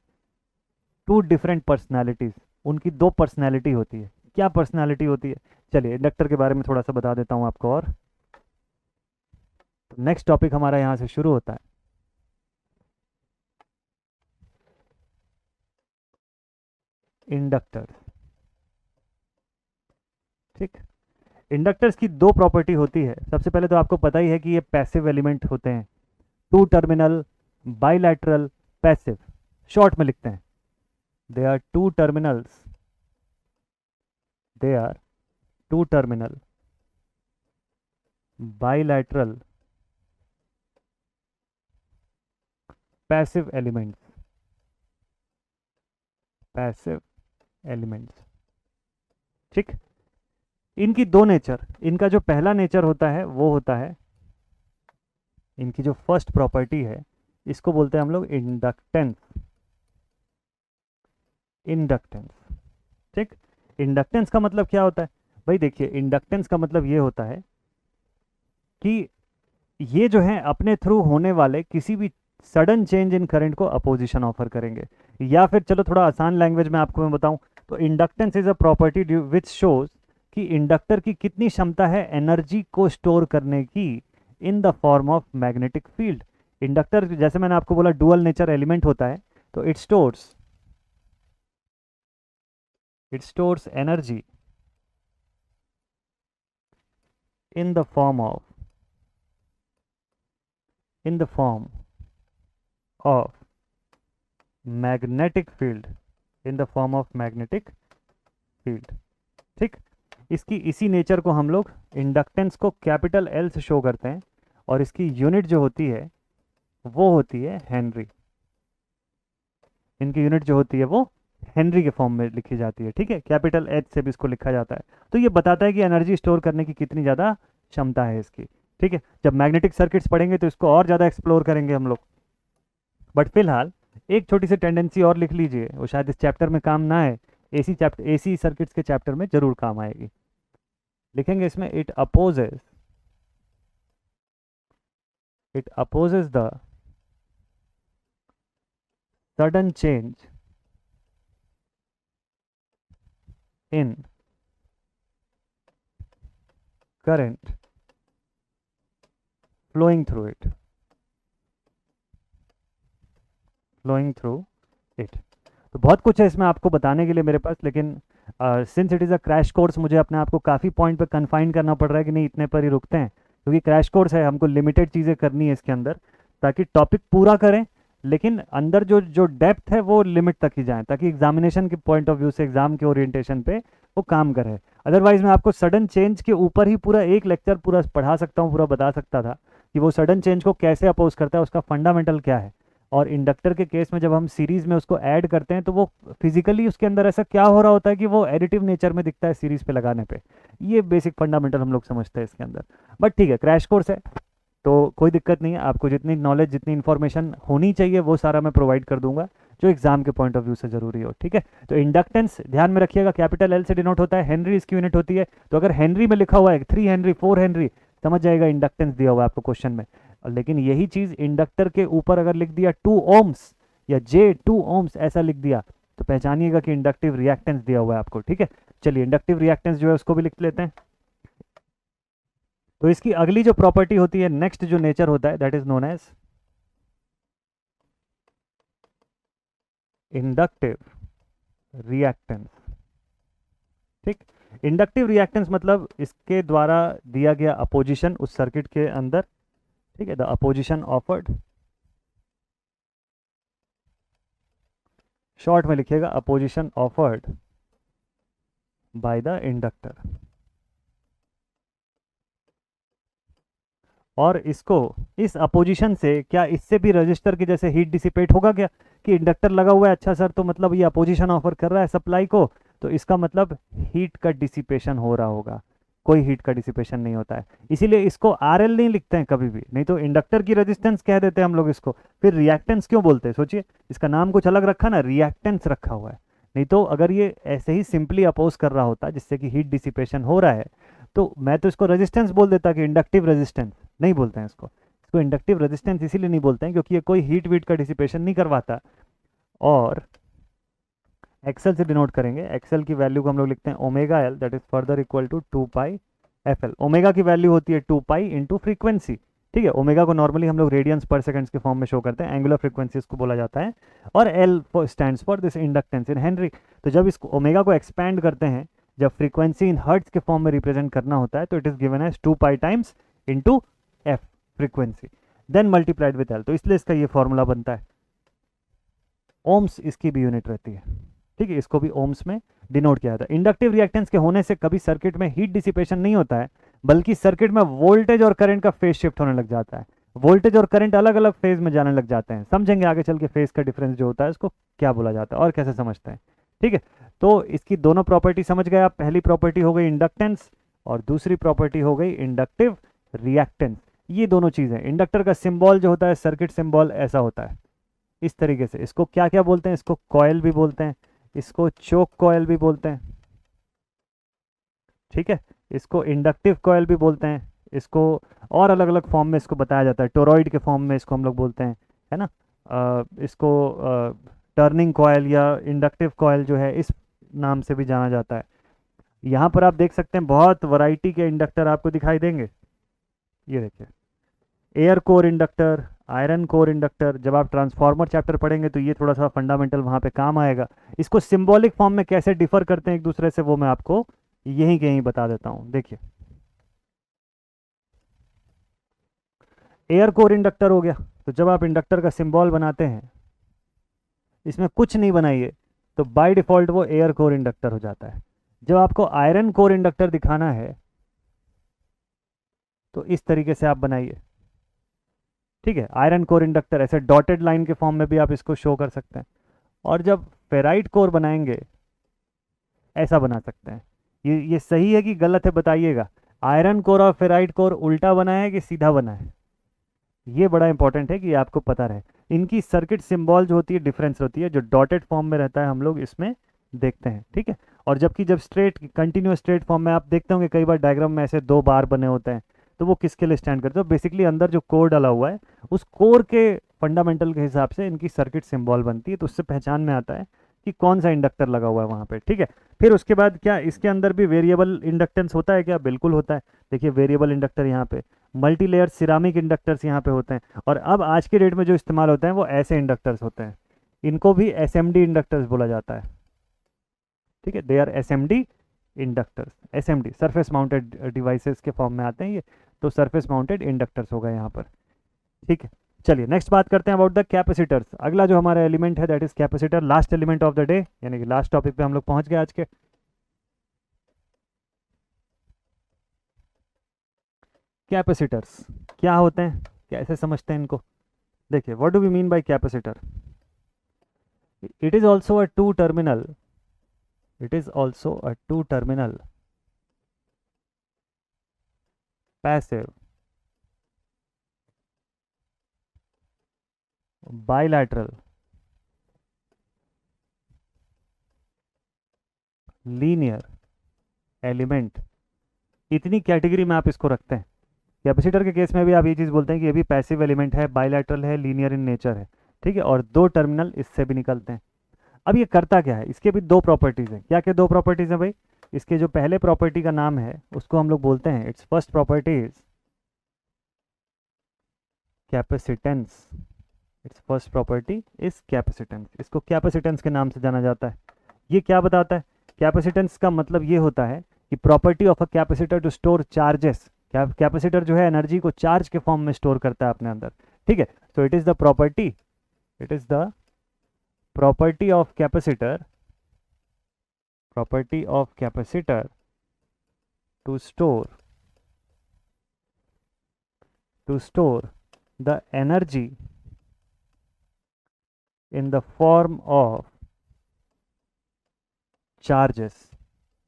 two different personalities. उनकी दो पर्सनैलिटी होती है। क्या पर्सनैलिटी होती है, चलिए इंडक्टर के बारे में थोड़ा सा बता देता हूँ आपको। और नेक्स्ट टॉपिक हमारा यहाँ से शुरू होता है। इंडक्टर्स, ठीक। इंडक्टर्स की दो प्रॉपर्टी होती है। सबसे पहले तो आपको पता ही है कि ये पैसिव एलिमेंट होते हैं, two terminal bilateral passive, short में लिखते हैं। They are two terminals, they are two terminal bilateral passive elements, ठीक। इनकी दो नेचर, इनका जो पहला नेचर होता है वो होता है, इनकी जो फर्स्ट प्रॉपर्टी है इसको बोलते हैं हम लोग इंडक्टेंस। ठीक। इंडक्टेंस का मतलब क्या होता है भाई, देखिए इंडक्टेंस का मतलब ये होता है कि ये जो है अपने थ्रू होने वाले किसी भी सडन चेंज इन करंट को अपोजिशन ऑफर करेंगे। या फिर चलो थोड़ा आसान लैंग्वेज में आपको मैं बताऊं तो inductance is a property which shows कि इंडक्टर की कितनी क्षमता है एनर्जी को स्टोर करने की इन the form of magnetic field. Inductor जैसे मैंने आपको बोला डुअल नेचर एलिमेंट होता है, तो it stores energy in the form of magnetic field, ठीक। इसकी इसी नेचर को हम लोग इंडक्टेंस को कैपिटल एल से शो करते हैं, और इसकी यूनिट जो होती है वो होती है हेनरी। इनकी यूनिट जो होती है वो हेनरी के फॉर्म में लिखी जाती है, ठीक है। कैपिटल एच से भी इसको लिखा जाता है। तो ये बताता है कि एनर्जी स्टोर करने की कितनी ज़्यादा क्षमता है इसकी, ठीक है। जब मैग्नेटिक सर्किट्स पढ़ेंगे तो इसको और ज़्यादा एक्सप्लोर करेंगे हम लोग। बट फिलहाल एक छोटी सी टेंडेंसी और लिख लीजिए, वो शायद इस चैप्टर में काम ना आए, एसी सर्किट्स के चैप्टर में जरूर काम आएगी। लिखेंगे इसमें it opposes the sudden change in current flowing through it तो बहुत कुछ है इसमें आपको बताने के लिए मेरे पास, लेकिन since it is a crash course मुझे अपने आप को काफ़ी पॉइंट पे कन्फाइन करना पड़ रहा है कि नहीं इतने पर ही रुकते हैं, क्योंकि क्रैश कोर्स है, हमको लिमिटेड चीज़ें करनी है इसके अंदर ताकि टॉपिक पूरा करें, लेकिन अंदर जो डेप्थ है वो लिमिट तक ही जाए, ताकि एग्जामिनेशन के पॉइंट ऑफ व्यू से एग्जाम के ओरिएंटेशन पे वो काम करे। अदरवाइज मैं आपको सडन चेंज के ऊपर ही पूरा एक लेक्चर पूरा पढ़ा सकता हूँ, पूरा बता सकता था कि वो सडन चेंज को कैसे अपोज करता है, उसका फंडामेंटल क्या है। और इंडक्टर के केस में जब हम सीरीज में उसको ऐड करते हैं तो वो फिजिकली उसके अंदर ऐसा क्या हो रहा होता है कि वो एडिटिव नेचर में दिखता है सीरीज पे लगाने पे। ये बेसिक फंडामेंटल हम लोग समझते हैं इसके अंदर। बट ठीक है, क्रैश कोर्स है तो कोई दिक्कत नहीं है, आपको जितनी नॉलेज जितनी इन्फॉर्मेशन होनी चाहिए वो सारा मैं प्रोवाइड कर दूंगा जो एग्जाम के पॉइंट ऑफ व्यू से जरूरी हो, ठीक है। तो इंडक्टेंस ध्यान में रखिएगा कैपिटल एल से डिनोट होता है, हेनरी इसकी यूनिट होती है। तो अगर हेनरी में लिखा हुआ है 3 हेनरी 4 हेनरी, समझ जाएगा इंडक्टेंस दिया हुआ है आपको क्वेश्चन में। लेकिन यही चीज इंडक्टर के ऊपर अगर लिख दिया 2 ओम्स या J 2 ओम्स ऐसा लिख दिया तो पहचानिएगा कि इंडक्टिव रिएक्टेंस दिया हुआ है आपको, ठीक है। चलिए इंडक्टिव रिएक्टेंस जो है उसको भी लिख लेते हैं। तो इसकी अगली जो प्रॉपर्टी होती है, नेक्स्ट जो नेचर होता है, that is known as inductive reactance, ठीक। इंडक्टिव रिएक्टेंस मतलब इसके द्वारा दिया गया अपोजिशन उस सर्किट के अंदर, ठीक है, द अपोजिशन ऑफर्ड, शॉर्ट में लिखिएगा opposition offered by the inductor. और इसको, इस अपोजिशन से क्या इससे भी रजिस्टर की जैसे हीट डिसिपेट होगा क्या, कि इंडक्टर लगा हुआ है, अच्छा सर तो मतलब ये अपोजिशन ऑफर कर रहा है सप्लाई को, तो इसका मतलब हीट का डिसिपेशन हो रहा होगा। कोई हीट का डिसिपेशन नहीं होता है, इसीलिए इसको आरएल नहीं लिखते हैं कभी भी, नहीं तो इंडक्टर की रेजिस्टेंस कह देते हैं हम लोग इसको, फिर रिएक्टेंस क्यों बोलते हैं, सोचिए इसका नाम कुछ अलग रखा ना, रिएक्टेंस रखा हुआ है। नहीं तो अगर ये ऐसे ही सिंपली अपोज कर रहा होता जिससे कि हीट डिसिपेशन हो रहा है, तो मैं तो इसको रेजिस्टेंस बोल देता कि इंडक्टिव रेजिस्टेंस, नहीं बोलते हैं इसको इंडक्टिव रेजिस्टेंस इसीलिए नहीं बोलते हैं क्योंकि ये कोई हीट वीट का डिसिपेशन नहीं करवाता। और एक्सेल से डिनोट करेंगे, एक्सेल की वैल्यू को हम लोग लिखते हैं omega L, that is further equal to 2 pi F L. Omega की वैल्यू होती है 2 पाई इंटू फ्रीक्वेंसी, ठीक है। ओमेगा को नॉर्मली हम लोग रेडियंस पर सेकंड्स के फॉर्म में शो करते हैं, एंगुलर फ्रीक्वेंसी इसको बोला जाता है, और L stands for this inductance in henry. तो जब इसको ओमेगा को एक्सपैंड करते हैं, जब फ्रीक्वेंसी इन हर्ट्ज के फॉर्म में रिप्रेजेंट करना होता है, तो it is given as 2 pi times into F frequency then multiplied with L, तो इसलिए इसका ये फॉर्मूला बनता है। ओम्स इसकी भी यूनिट रहती है, ठीक है, इसको भी ओम्स में डिनोट किया जाता है। इंडक्टिव रिएक्टेंस के होने से कभी सर्किट में हीट डिसिपेशन नहीं होता है, बल्कि सर्किट में वोल्टेज और करंट का फेज शिफ्ट होने लग जाता है। वोल्टेज और करंट अलग अलग फेज में जाने लग जाते हैं, समझेंगे आगे चल के फेज का डिफरेंस जो होता है उसको क्या बोला जाता है और कैसे समझते हैं, ठीक है। तो इसकी दोनों प्रॉपर्टी समझ गए आप, पहली प्रॉपर्टी हो गई इंडक्टेंस और दूसरी प्रॉपर्टी हो गई इंडक्टिव रिएक्टेंस। ये दोनों चीजें, इंडक्टर का सिंबल जो होता है, सर्किट सिंबल ऐसा होता है इस तरीके से। इसको क्या क्या बोलते हैं, इसको कॉइल भी बोलते हैं, इसको चोक कॉइल भी बोलते हैं, ठीक है, इसको इंडक्टिव कॉइल भी बोलते हैं, इसको और अलग अलग फॉर्म में इसको बताया जाता है, टोरॉइड के फॉर्म में इसको हम लोग बोलते हैं, है ना। इसको टर्निंग कॉइल या इंडक्टिव कॉइल जो है इस नाम से भी जाना जाता है। यहाँ पर आप देख सकते हैं बहुत वैरायटी के इंडक्टर आपको दिखाई देंगे। ये देखिए, air core inductor, iron core inductor. जब आप ट्रांसफार्मर चैप्टर पढ़ेंगे तो ये थोड़ा सा फंडामेंटल वहाँ पे काम आएगा। इसको सिंबॉलिक फॉर्म में कैसे डिफर करते हैं एक दूसरे से, वो मैं आपको यहीं कहीं बता देता हूँ। देखिए, एयर कोर इंडक्टर हो गया, तो जब आप इंडक्टर का सिंबल बनाते हैं, इसमें कुछ नहीं बनाइए, तो बाय डिफॉल्ट वो एयर कोर इंडक्टर हो जाता है। जब आपको आयरन कोर इंडक्टर दिखाना है तो इस तरीके से आप बनाइए, ठीक है। आयरन कोर इंडक्टर ऐसे डॉटेड लाइन के फॉर्म में भी आप इसको शो कर सकते हैं। और जब फेराइट कोर बनाएंगे ऐसा बना सकते हैं। ये सही है कि गलत है बताइएगा। आयरन कोर और फेराइट कोर उल्टा बना है कि सीधा बना है, ये बड़ा इंपॉर्टेंट है कि आपको पता रहे। इनकी सर्किट सिंबल जो होती है डिफरेंस होती है, जो डॉटेड फॉर्म में रहता है हम लोग इसमें देखते हैं, ठीक है। और जबकि जब स्ट्रेट कंटिन्यूअस स्ट्रेट फॉर्म में आप देखते होंगे कई बार डायग्राम में ऐसे 2 बार बने होते हैं, तो वो किसके लिए स्टैंड करते हैं, तो बेसिकली अंदर जो कोर डाला हुआ है उस कोर के फंडामेंटल के हिसाब से इनकी सर्किट सिंबल बनती है, तो उससे पहचान में आता है कि कौन सा इंडक्टर लगा हुआ है वहाँ पे, ठीक है। फिर उसके बाद क्या इसके अंदर भी वेरिएबल इंडक्टेंस होता है क्या, बिल्कुल होता है। देखिए वेरिएबल इंडक्टर यहाँ पे, मल्टी लेयर सिरामिक इंडक्टर्स यहाँ पे होते हैं, और अब आज के डेट में जो इस्तेमाल होते हैं वो ऐसे इंडक्टर्स होते हैं, इनको भी एसएमडी इंडक्टर्स बोला जाता है, ठीक है। They are SMD inductors, SMD surface mounted devices के फॉर्म में आते हैं ये, तो सरफेस माउंटेड इंडक्टर्स होगा यहाँ पर, ठीक है। चलिए नेक्स्ट बात करते हैं अबाउट द कैपेसिटर्स। अगला जो हमारा एलिमेंट है that is capacitor, last element of the day, यानी कि लास्ट टॉपिक पे हम लोग पहुंच गए आज के। कैपेसिटर्स क्या होते हैं, कैसे समझते हैं इनको। देखिए, what do we mean by capacitor. It is also a two terminal, it is also a two terminal passive bilateral linear element, इतनी कैटेगरी में आप इसको रखते हैं। कैपेसिटर के केस में भी आप ये चीज़ बोलते हैं कि ये भी पैसिव एलिमेंट है, बायलैटरल है, लीनियर इन नेचर है, ठीक है, और 2 टर्मिनल इससे भी निकलते हैं। अब ये करता क्या है, इसके भी दो प्रॉपर्टीज़ हैं। क्या क्या दो प्रॉपर्टीज़ हैं भाई? इसके जो पहले प्रॉपर्टी का नाम है उसको हम लोग बोलते हैं, it's first property is capacitance. It's first property is capacitance. इसको कैपेसिटेंस के नाम से जाना जाता है। ये क्या बताता है? कैपेसिटेंस का मतलब ये होता है कि property of a capacitor to store charges. Capacitor जो है एनर्जी को चार्ज के फॉर्म में स्टोर करता है अपने अंदर, ठीक है। So it is the property, it is the property of capacitor, property of capacitor to store the energy in the form of charges।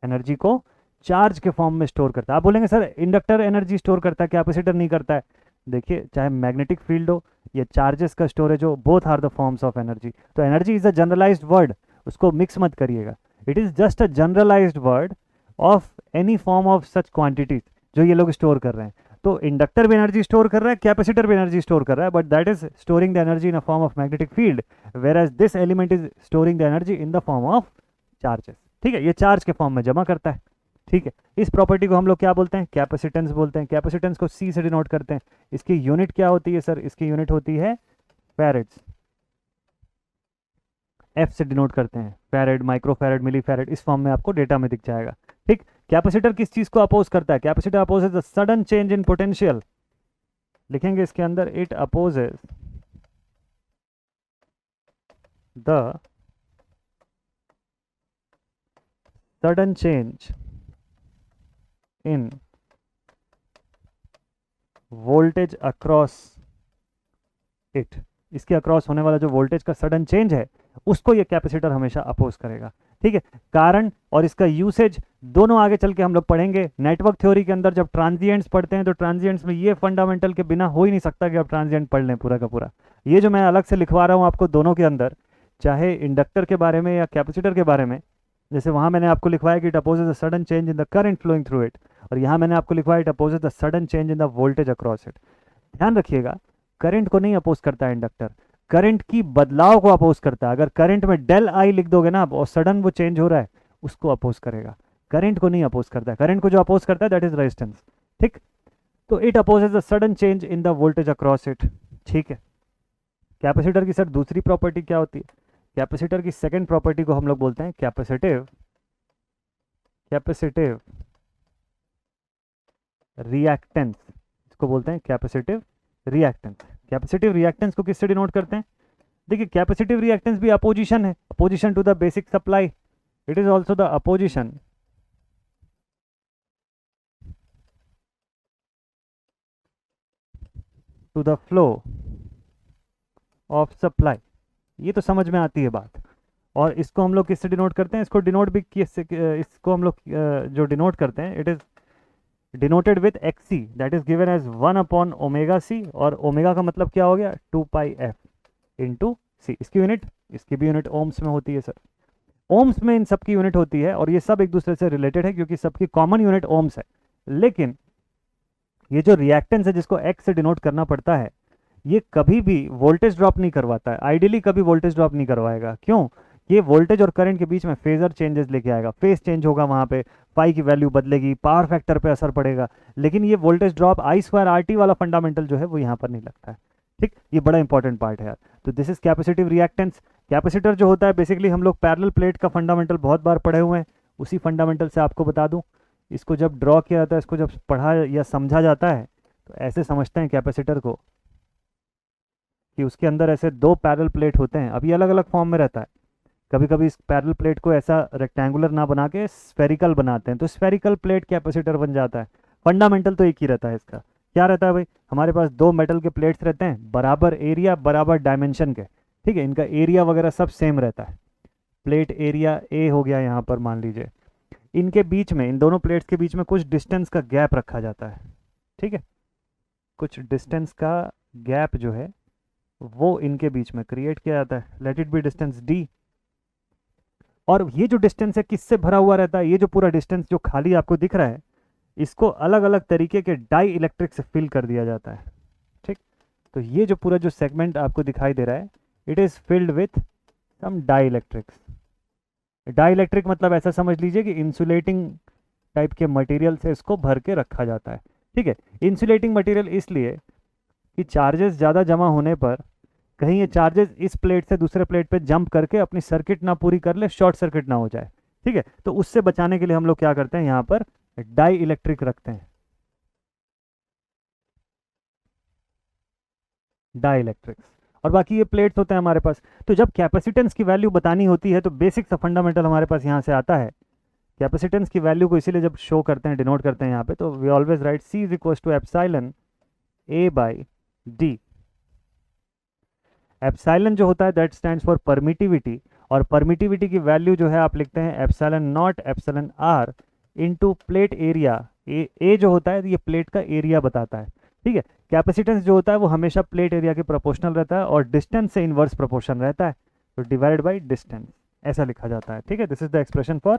Energy को चार्ज के फॉर्म में स्टोर करता है। आप बोलेंगे सर इंडक्टर एनर्जी स्टोर करता है, capacitor नहीं करता है। देखिए, चाहे मैग्नेटिक फील्ड हो या चार्जेस का स्टोरेज हो, both are the forms of energy. तो energy is a generalised word, उसको मिक्स मत करिएगा। It is just a generalised word of any form of such quantities जो ये लोग स्टोर कर रहे हैं। तो इंडक्टर भी एनर्जी स्टोर कर रहा है, कैपेसिटर भी एनर्जी स्टोर कर रहा है, but that is storing the energy in a form of magnetic field, whereas this element is storing the energy in the form of charges. ठीक है, ये चार्ज के फॉर्म में जमा करता है। ठीक है, इस प्रॉपर्टी को हम लोग क्या बोलते हैं? कैपेसिटेंस बोलते हैं। कैपेसिटेंस को सी से डिनोट करते हैं। इसकी यूनिट क्या होती है सर? इसकी यूनिट होती है फैरेड्स। एफ से डिनोट करते हैं, फैरेड, माइक्रो फैरेड, मिली फैरेड, इस फॉर्म में आपको डेटा में दिख जाएगा। ठीक, कैपेसिटर किस चीज को अपोज करता है? Capacitor opposes the sudden change in potential. लिखेंगे इसके अंदर, it opposes the sudden change in voltage across it. इसके अक्रॉस होने वाला जो वोल्टेज का सडन चेंज है उसको ये कैपेसिटर हमेशा अपोज करेगा। ठीक है, कारण और इसका यूसेज दोनों आगे चल के हम लोग पढ़ेंगे। नेटवर्क थ्योरी के अंदर जब ट्रांजिएंट्स पढ़ते हैं तो ट्रांजिएंट्स में ये फंडामेंटल के बिना हो ही नहीं सकता कि आप ट्रांजिएंट पढ़ लें पूरा का पूरा। ये जो मैं अलग से लिखवा रहा हूँ आपको दोनों के अंदर, चाहे इंडक्टर के बारे में या कैपेसिटर के बारे में, जैसे वहाँ मैंने आपको लिखवाया कि it opposes the sudden change in the current flowing through it, और यहाँ मैंने आपको लिखवाया it opposes the sudden change in the voltage across it. ध्यान रखिएगा, करंट को नहीं अपोज करता है इंडक्टर, करंट की बदलाव को अपोज करता है। अगर करंट में डेल आई लिख दोगे ना आप और सडन वो चेंज हो रहा है, उसको अपोज करेगा, करंट को नहीं अपोज करता है। करंट को जो अपोज करता है दैट इज रेजिस्टेंस। ठीक, तो it opposes the sudden change in the voltage across it. ठीक है, कैपेसिटर की सर दूसरी प्रॉपर्टी क्या होती है? कैपेसिटर की सेकेंड प्रॉपर्टी को हम लोग बोलते हैं कैपेसिटिव रिएक्टेंस। इसको बोलते हैं कैपेसिटिव रिएक्टेंस। कैपेसिटिव रिएक्टेंस को किससे डिनोट करते हैं? देखिए, कैपेसिटिव रिएक्टेंस भी अपोजिशन है, opposition to the basic supply. It is also the opposition to the flow of supply. ये तो समझ में आती है बात। और इसको हम लोग किससे डिनोट करते हैं? इसको डिनोट भी किससे, इसको हम लोग जो डिनोट करते हैं, it is denoted with XC, that is given as 1/ωc, और ओमेगा का मतलब क्या हो गया? 2πf इंटू सी। इसकी यूनिट, इसकी भी यूनिट ओम्स में होती है सर। ओम्स में इन सब की यूनिट होती है, और ये सब एक दूसरे से रिलेटेड है क्योंकि सबकी कॉमन यूनिट ओम्स है। लेकिन ये जो रिएक्टेंस है जिसको एक्स से डिनोट करना पड़ता है, ये कभी भी वोल्टेज ड्रॉप नहीं करवाता है। आइडियली कभी वोल्टेज ड्रॉप नहीं करवाएगा। क्यों? ये वोल्टेज और करंट के बीच में फेजर चेंजेस लेके आएगा, फेज चेंज होगा, वहाँ पे पाई की वैल्यू बदलेगी, पावर फैक्टर पे असर पड़ेगा, लेकिन ये वोल्टेज ड्रॉप I2RT वाला फंडामेंटल जो है वो यहाँ पर नहीं लगता है। ठीक, ये बड़ा इंपॉर्टेंट पार्ट है यार। तो this is capacitive reactance. Capacitor जो होता है बेसिकली, हम लोग पैरेलल प्लेट का फंडामेंटल बहुत बार पढ़े हुए हैं, उसी फंडामेंटल से आपको बता दूं, इसको जब ड्रॉ किया जाता है, इसको जब पढ़ा या समझा जाता है तो ऐसे समझते हैं कैपेसिटर को कि उसके अंदर ऐसे दो पैरेलल प्लेट होते हैं। अब ये अलग अलग फॉर्म में रहता है, कभी कभी इस पैरेलल प्लेट को ऐसा रेक्टेंगुलर ना बना के स्फेरिकल बनाते हैं, तो स्फेरिकल प्लेट कैपेसिटर बन जाता है। फंडामेंटल तो एक ही रहता है इसका। क्या रहता है भाई? हमारे पास दो मेटल के प्लेट्स रहते हैं, बराबर एरिया बराबर डायमेंशन के। ठीक है, इनका एरिया वगैरह सब सेम रहता है। प्लेट एरिया ए हो गया यहाँ पर, मान लीजिए। इनके बीच में, इन दोनों प्लेट्स के बीच में कुछ डिस्टेंस का गैप रखा जाता है। ठीक है, कुछ डिस्टेंस का गैप जो है वो इनके बीच में क्रिएट किया जाता है। Let it be distance D. और ये जो डिस्टेंस है किससे भरा हुआ रहता है? ये जो पूरा डिस्टेंस जो खाली आपको दिख रहा है, इसको अलग अलग तरीके के डाई इलेक्ट्रिक से फिल कर दिया जाता है। ठीक, तो ये जो पूरा जो सेगमेंट आपको दिखाई दे रहा है, it is filled with some dielectrics. Dielectric मतलब ऐसा समझ लीजिए कि इंसुलेटिंग टाइप के मटेरियल से इसको भर के रखा जाता है। ठीक है, इंसुलेटिंग मटेरियल इसलिए कि चार्जेस ज़्यादा जमा होने पर कहीं ये चार्जेस इस प्लेट से दूसरे प्लेट पे जंप करके अपनी सर्किट ना पूरी कर ले, शॉर्ट सर्किट ना हो जाए। ठीक है, तो उससे बचाने के लिए हम लोग क्या करते हैं, यहाँ पर डाई इलेक्ट्रिक रखते हैं, डाई इलेक्ट्रिक्स। और बाकी ये प्लेट्स होते हैं हमारे पास। तो जब कैपेसिटेंस की वैल्यू बतानी होती है तो बेसिक सा फंडामेंटल हमारे पास यहाँ से आता है। कैपेसिटेंस की वैल्यू को इसीलिए जब शो करते हैं, डिनोट करते हैं यहाँ पे, तो we always write c is equal to epsilon a by d. Epsilon जो होता है दैट स्टैंड्स फॉर परमिटिविटी, और परमिटिविटी की वैल्यू जो है आप लिखते हैं epsilon naught epsilon r into plate area. A जो होता है ये प्लेट का एरिया बताता है। ठीक है, कैपेसिटेंस जो होता है वो हमेशा प्लेट एरिया के प्रोपोर्शनल रहता है और डिस्टेंस से इनवर्स प्रोपोर्शन रहता है, तो डिवाइडेड बाई डिस्टेंस ऐसा लिखा जाता है। ठीक है, this is the expression for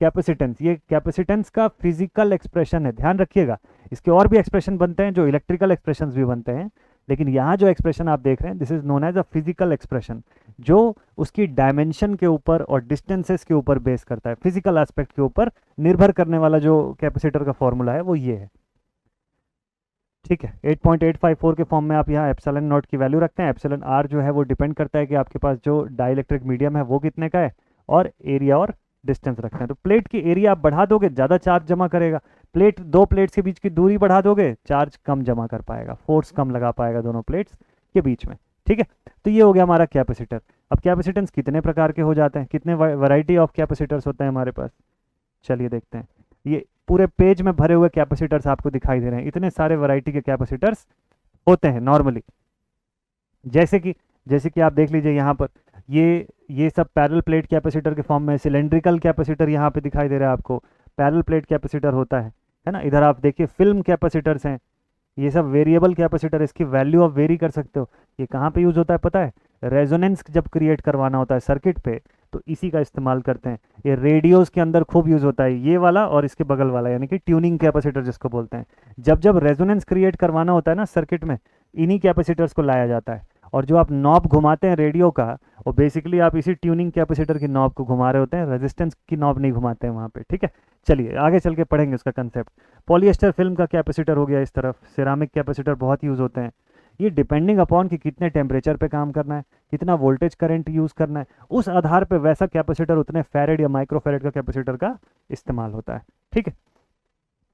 capacitance. ये कैपेसिटेंस का फिजिकल एक्सप्रेशन है, ध्यान रखिएगा। इसके और भी एक्सप्रेशन बनते हैं जो इलेक्ट्रिकल एक्सप्रेशन भी बनते हैं, लेकिन यहाँ जो एक्सप्रेशन आप देख रहे हैं this is known as a physical expression, जो उसकी डायमेंशन के ऊपर और डिस्टेंसेस के ऊपर बेस करता है, फिजिकल एस्पेक्ट के ऊपर निर्भर करने वाला जो कैपेसिटर का फॉर्मूला है वो ये है। ठीक है, 8.854 के फॉर्म में आप यहाँ एप्सिलॉन नॉट की वैल्यू रखते हैं। एप्सिलॉन आर जो है वो डिपेंड करता है कि आपके पास जो डाइलेक्ट्रिक मीडियम है वो कितने का है, और एरिया और डिस्टेंस रखते हैं। तो प्लेट की एरिया आप बढ़ा दोगे ज़्यादा चार्ज जमा करेगा, दो प्लेट्स के बीच की दूरी बढ़ा दोगे चार्ज कम जमा कर पाएगा, फोर्स कम लगा पाएगा दोनों प्लेट्स के बीच में। ठीक है, तो ये हो गया हमारा कैपेसिटर। अब कैपेसिटेंस कितने प्रकार के हो जाते हैं, कितने वैरायटी ऑफ कैपेसिटर्स होते हैं हमारे पास, चलिए देखते हैं। ये पूरे पेज में भरे हुए कैपेसिटर्स आपको दिखाई दे रहे हैं, इतने सारे वैरायटी के कैपेसिटर्स होते हैं नॉर्मली। जैसे कि आप देख लीजिए यहाँ पर ये सब पैरेलल प्लेट कैपेसिटर के फॉर्म में, सिलेंड्रिकल कैपेसिटर यहाँ पे दिखाई दे रहा है आपको, पैरेलल प्लेट कैपेसिटर होता है ना। इधर आप देखिए फिल्म कैपेसिटर्स हैं, ये सब वेरिएबल कैपेसिटर, इसकी वैल्यू आप वेरी कर सकते हो। ये कहाँ पे यूज़ होता है पता है, रेजोनेंस जब क्रिएट करवाना होता है सर्किट पे तो इसी का इस्तेमाल करते हैं। ये रेडियोस के अंदर खूब यूज़ होता है, ये वाला और इसके बगल वाला, यानी कि ट्यूनिंग कैपेसिटर जिसको बोलते हैं। जब जब रेजोनेंस क्रिएट करवाना होता है ना सर्किट में, इन्हीं कैपेसिटर्स को लाया जाता है। और जो आप नॉब घुमाते हैं रेडियो का, वो बेसिकली आप इसी ट्यूनिंग कैपेसिटर की नॉब को घुमा रहे होते हैं, रेजिस्टेंस की नॉब नहीं घुमाते हैं वहाँ पे। ठीक है, चलिए आगे चल के पढ़ेंगे उसका कंसेप्ट। पॉलिएस्टर फिल्म का कैपेसिटर हो गया इस तरफ, सिरामिक कैपेसिटर बहुत यूज़ होते हैं। ये डिपेंडिंग अपॉन कि कितने टेम्परेचर पे काम करना है, कितना वोल्टेज करंट यूज़ करना है, उस आधार पे वैसा कैपेसिटर उतने फैरेड या माइक्रोफैरेड का कैपेसिटर का इस्तेमाल होता है। ठीक है,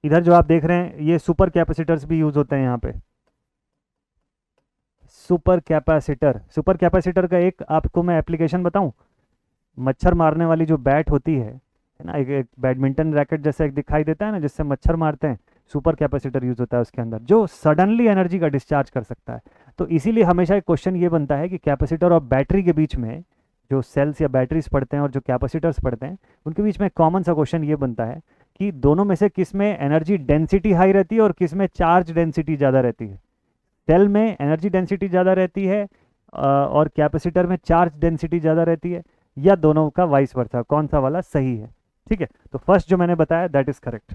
इधर जो आप देख रहे हैं ये सुपर कैपेसिटर्स भी यूज़ होते हैं यहाँ पे। सुपर कैपेसिटर का एक आपको मैं एप्लीकेशन बताऊं, मच्छर मारने वाली जो बैट होती है ना, एक बैडमिंटन रैकेट जैसा एक दिखाई देता है ना जिससे मच्छर मारते हैं, सुपर कैपेसिटर यूज होता है उसके अंदर, जो सडनली एनर्जी का डिस्चार्ज कर सकता है। तो इसीलिए हमेशा एक क्वेश्चन ये बनता है कि कैपेसिटर और बैटरी के बीच में, जो सेल्स या बैटरीज पढ़ते हैं और जो कैपेसिटर्स पढ़ते हैं, उनके बीच में कॉमन सा क्वेश्चन ये बनता है कि दोनों में से किस में एनर्जी डेंसिटी हाई रहती है और किस में चार्ज डेंसिटी ज़्यादा रहती है। सेल में एनर्जी डेंसिटी ज़्यादा रहती है और कैपेसिटर में चार्ज डेंसिटी ज़्यादा रहती है, या दोनों का वाइस वर्सा, कौन सा वाला सही है। ठीक है, तो फर्स्ट जो मैंने बताया that is correct.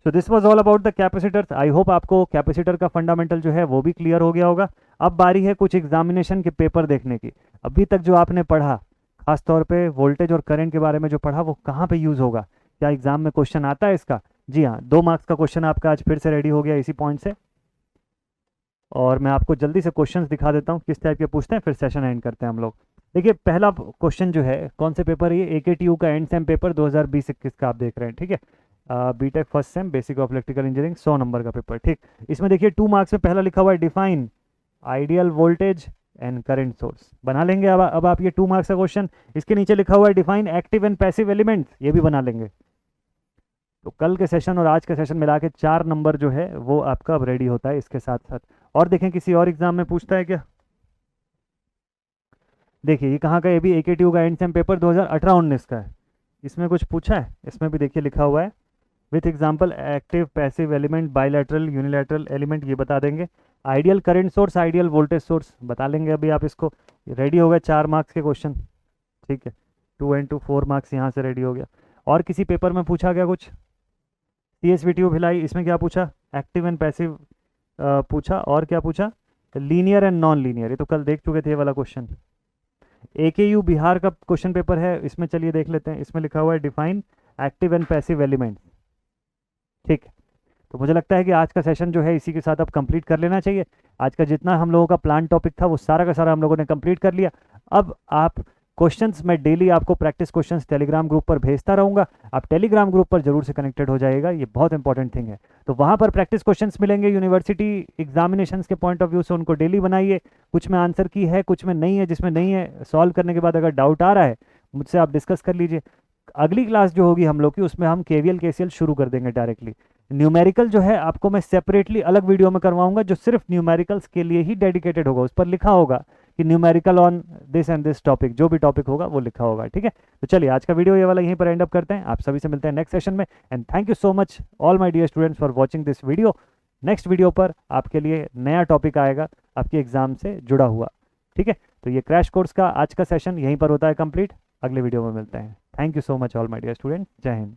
So this was all about the capacitors. I hope आपको कैपेसिटर का फंडामेंटल जो है वो भी क्लियर हो गया होगा। अब बारी है कुछ एग्जामिनेशन के पेपर देखने की। अभी तक जो आपने पढ़ा, खासतौर पे वोल्टेज और करंट के बारे में जो पढ़ा, वो कहाँ पे यूज़ होगा, क्या एग्जाम में क्वेश्चन आता है इसका? जी हाँ, 2 मार्क्स का क्वेश्चन आपका आज फिर से रेडी हो गया इसी पॉइंट से। और मैं आपको जल्दी से क्वेश्चंस दिखा देता हूँ किस टाइप के पूछते हैं, फिर सेशन एंड करते हैं हम लोग। देखिए पहला क्वेश्चन जो है, कौन से पेपर है ये, AKTU का एंड सेम पेपर 2020-21 का आप देख रहे हैं। ठीक है, BTech first sem basic of electrical engineering, 100 number का पेपर। ठीक, इसमें देखिए 2 मार्क्स में पहला लिखा हुआ है define ideal voltage and current source, बना लेंगे अब आप ये 2 मार्क्स का क्वेश्चन। इसके नीचे लिखा हुआ है define active and passive elements, ये भी बना लेंगे। तो कल के सेशन और आज के सेशन मिला के 4 नंबर जो है वो आपका अब रेडी होता है इसके साथ साथ। और देखें किसी और एग्जाम में पूछता है क्या। देखिए ये कहाँ का, ये भी AKTU का एंड सेम पेपर 2018-19 का है। इसमें कुछ पूछा है, इसमें भी देखिए लिखा हुआ है with example active passive element, bilateral unilateral element, ये बता देंगे। Ideal current source, ideal voltage source बता लेंगे अभी आप इसको। रेडी हो गया 4 मार्क्स के क्वेश्चन। ठीक है, 2 and 2 4 मार्क्स यहाँ से रेडी हो गया। और किसी पेपर में पूछा गया कुछ, CSVTU भिलाई, इसमें क्या पूछा, एक्टिव एंड पैसिव पूछा, और क्या पूछा, लीनियर एंड नॉन लीनियर, ये तो कल देख चुके थे ये वाला क्वेश्चन। AKU बिहार का क्वेश्चन पेपर है, इसमें चलिए देख लेते हैं। इसमें लिखा हुआ है define active and passive element. ठीक है, तो मुझे लगता है कि आज का सेशन जो है इसी के साथ अब कंप्लीट कर लेना चाहिए। आज का जितना हम लोगों का प्लान टॉपिक था वो सारा का सारा हम लोगों ने कंप्लीट कर लिया। अब आप क्वेश्चंस, मैं डेली आपको प्रैक्टिस क्वेश्चंस टेलीग्राम ग्रुप पर भेजता रहूंगा। आप टेलीग्राम ग्रुप पर जरूर से कनेक्टेड हो जाइएगा, ये बहुत इंपॉर्टेंट थिंग है। तो वहाँ पर प्रैक्टिस क्वेश्चंस मिलेंगे यूनिवर्सिटी एग्जामिनेशंस के पॉइंट ऑफ व्यू से, उनको डेली बनाइए। कुछ में आंसर की है, कुछ में नहीं है। जिसमें नहीं है, सॉल्व करने के बाद अगर डाउट आ रहा है मुझसे आप डिस्कस कर लीजिए। अगली क्लास जो होगी हम लोग की, उसमें हम KVL KCL शुरू कर देंगे डायरेक्टली। न्यूमेरिकल जो है आपको मैं सेपरेटली अलग वीडियो में करवाऊंगा, जो सिर्फ न्यूमेरिकल्स के लिए ही डेडिकेटेड होगा। उस पर लिखा होगा कि numerical on this and this topic, जो भी टॉपिक होगा वो लिखा होगा। ठीक है, तो चलिए आज का वीडियो ये वाला यहीं पर एंड अप करते हैं। आप सभी से मिलते हैं नेक्स्ट सेशन में। And thank you so much all my dear students for watching this video. Next video पर आपके लिए नया टॉपिक आएगा आपके एग्जाम से जुड़ा हुआ। ठीक है, तो ये क्रैश कोर्स का आज का सेशन यहीं पर होता है कंप्लीट। अगले वीडियो में मिलते हैं। Thank you so much all my dear student. जय हिंद।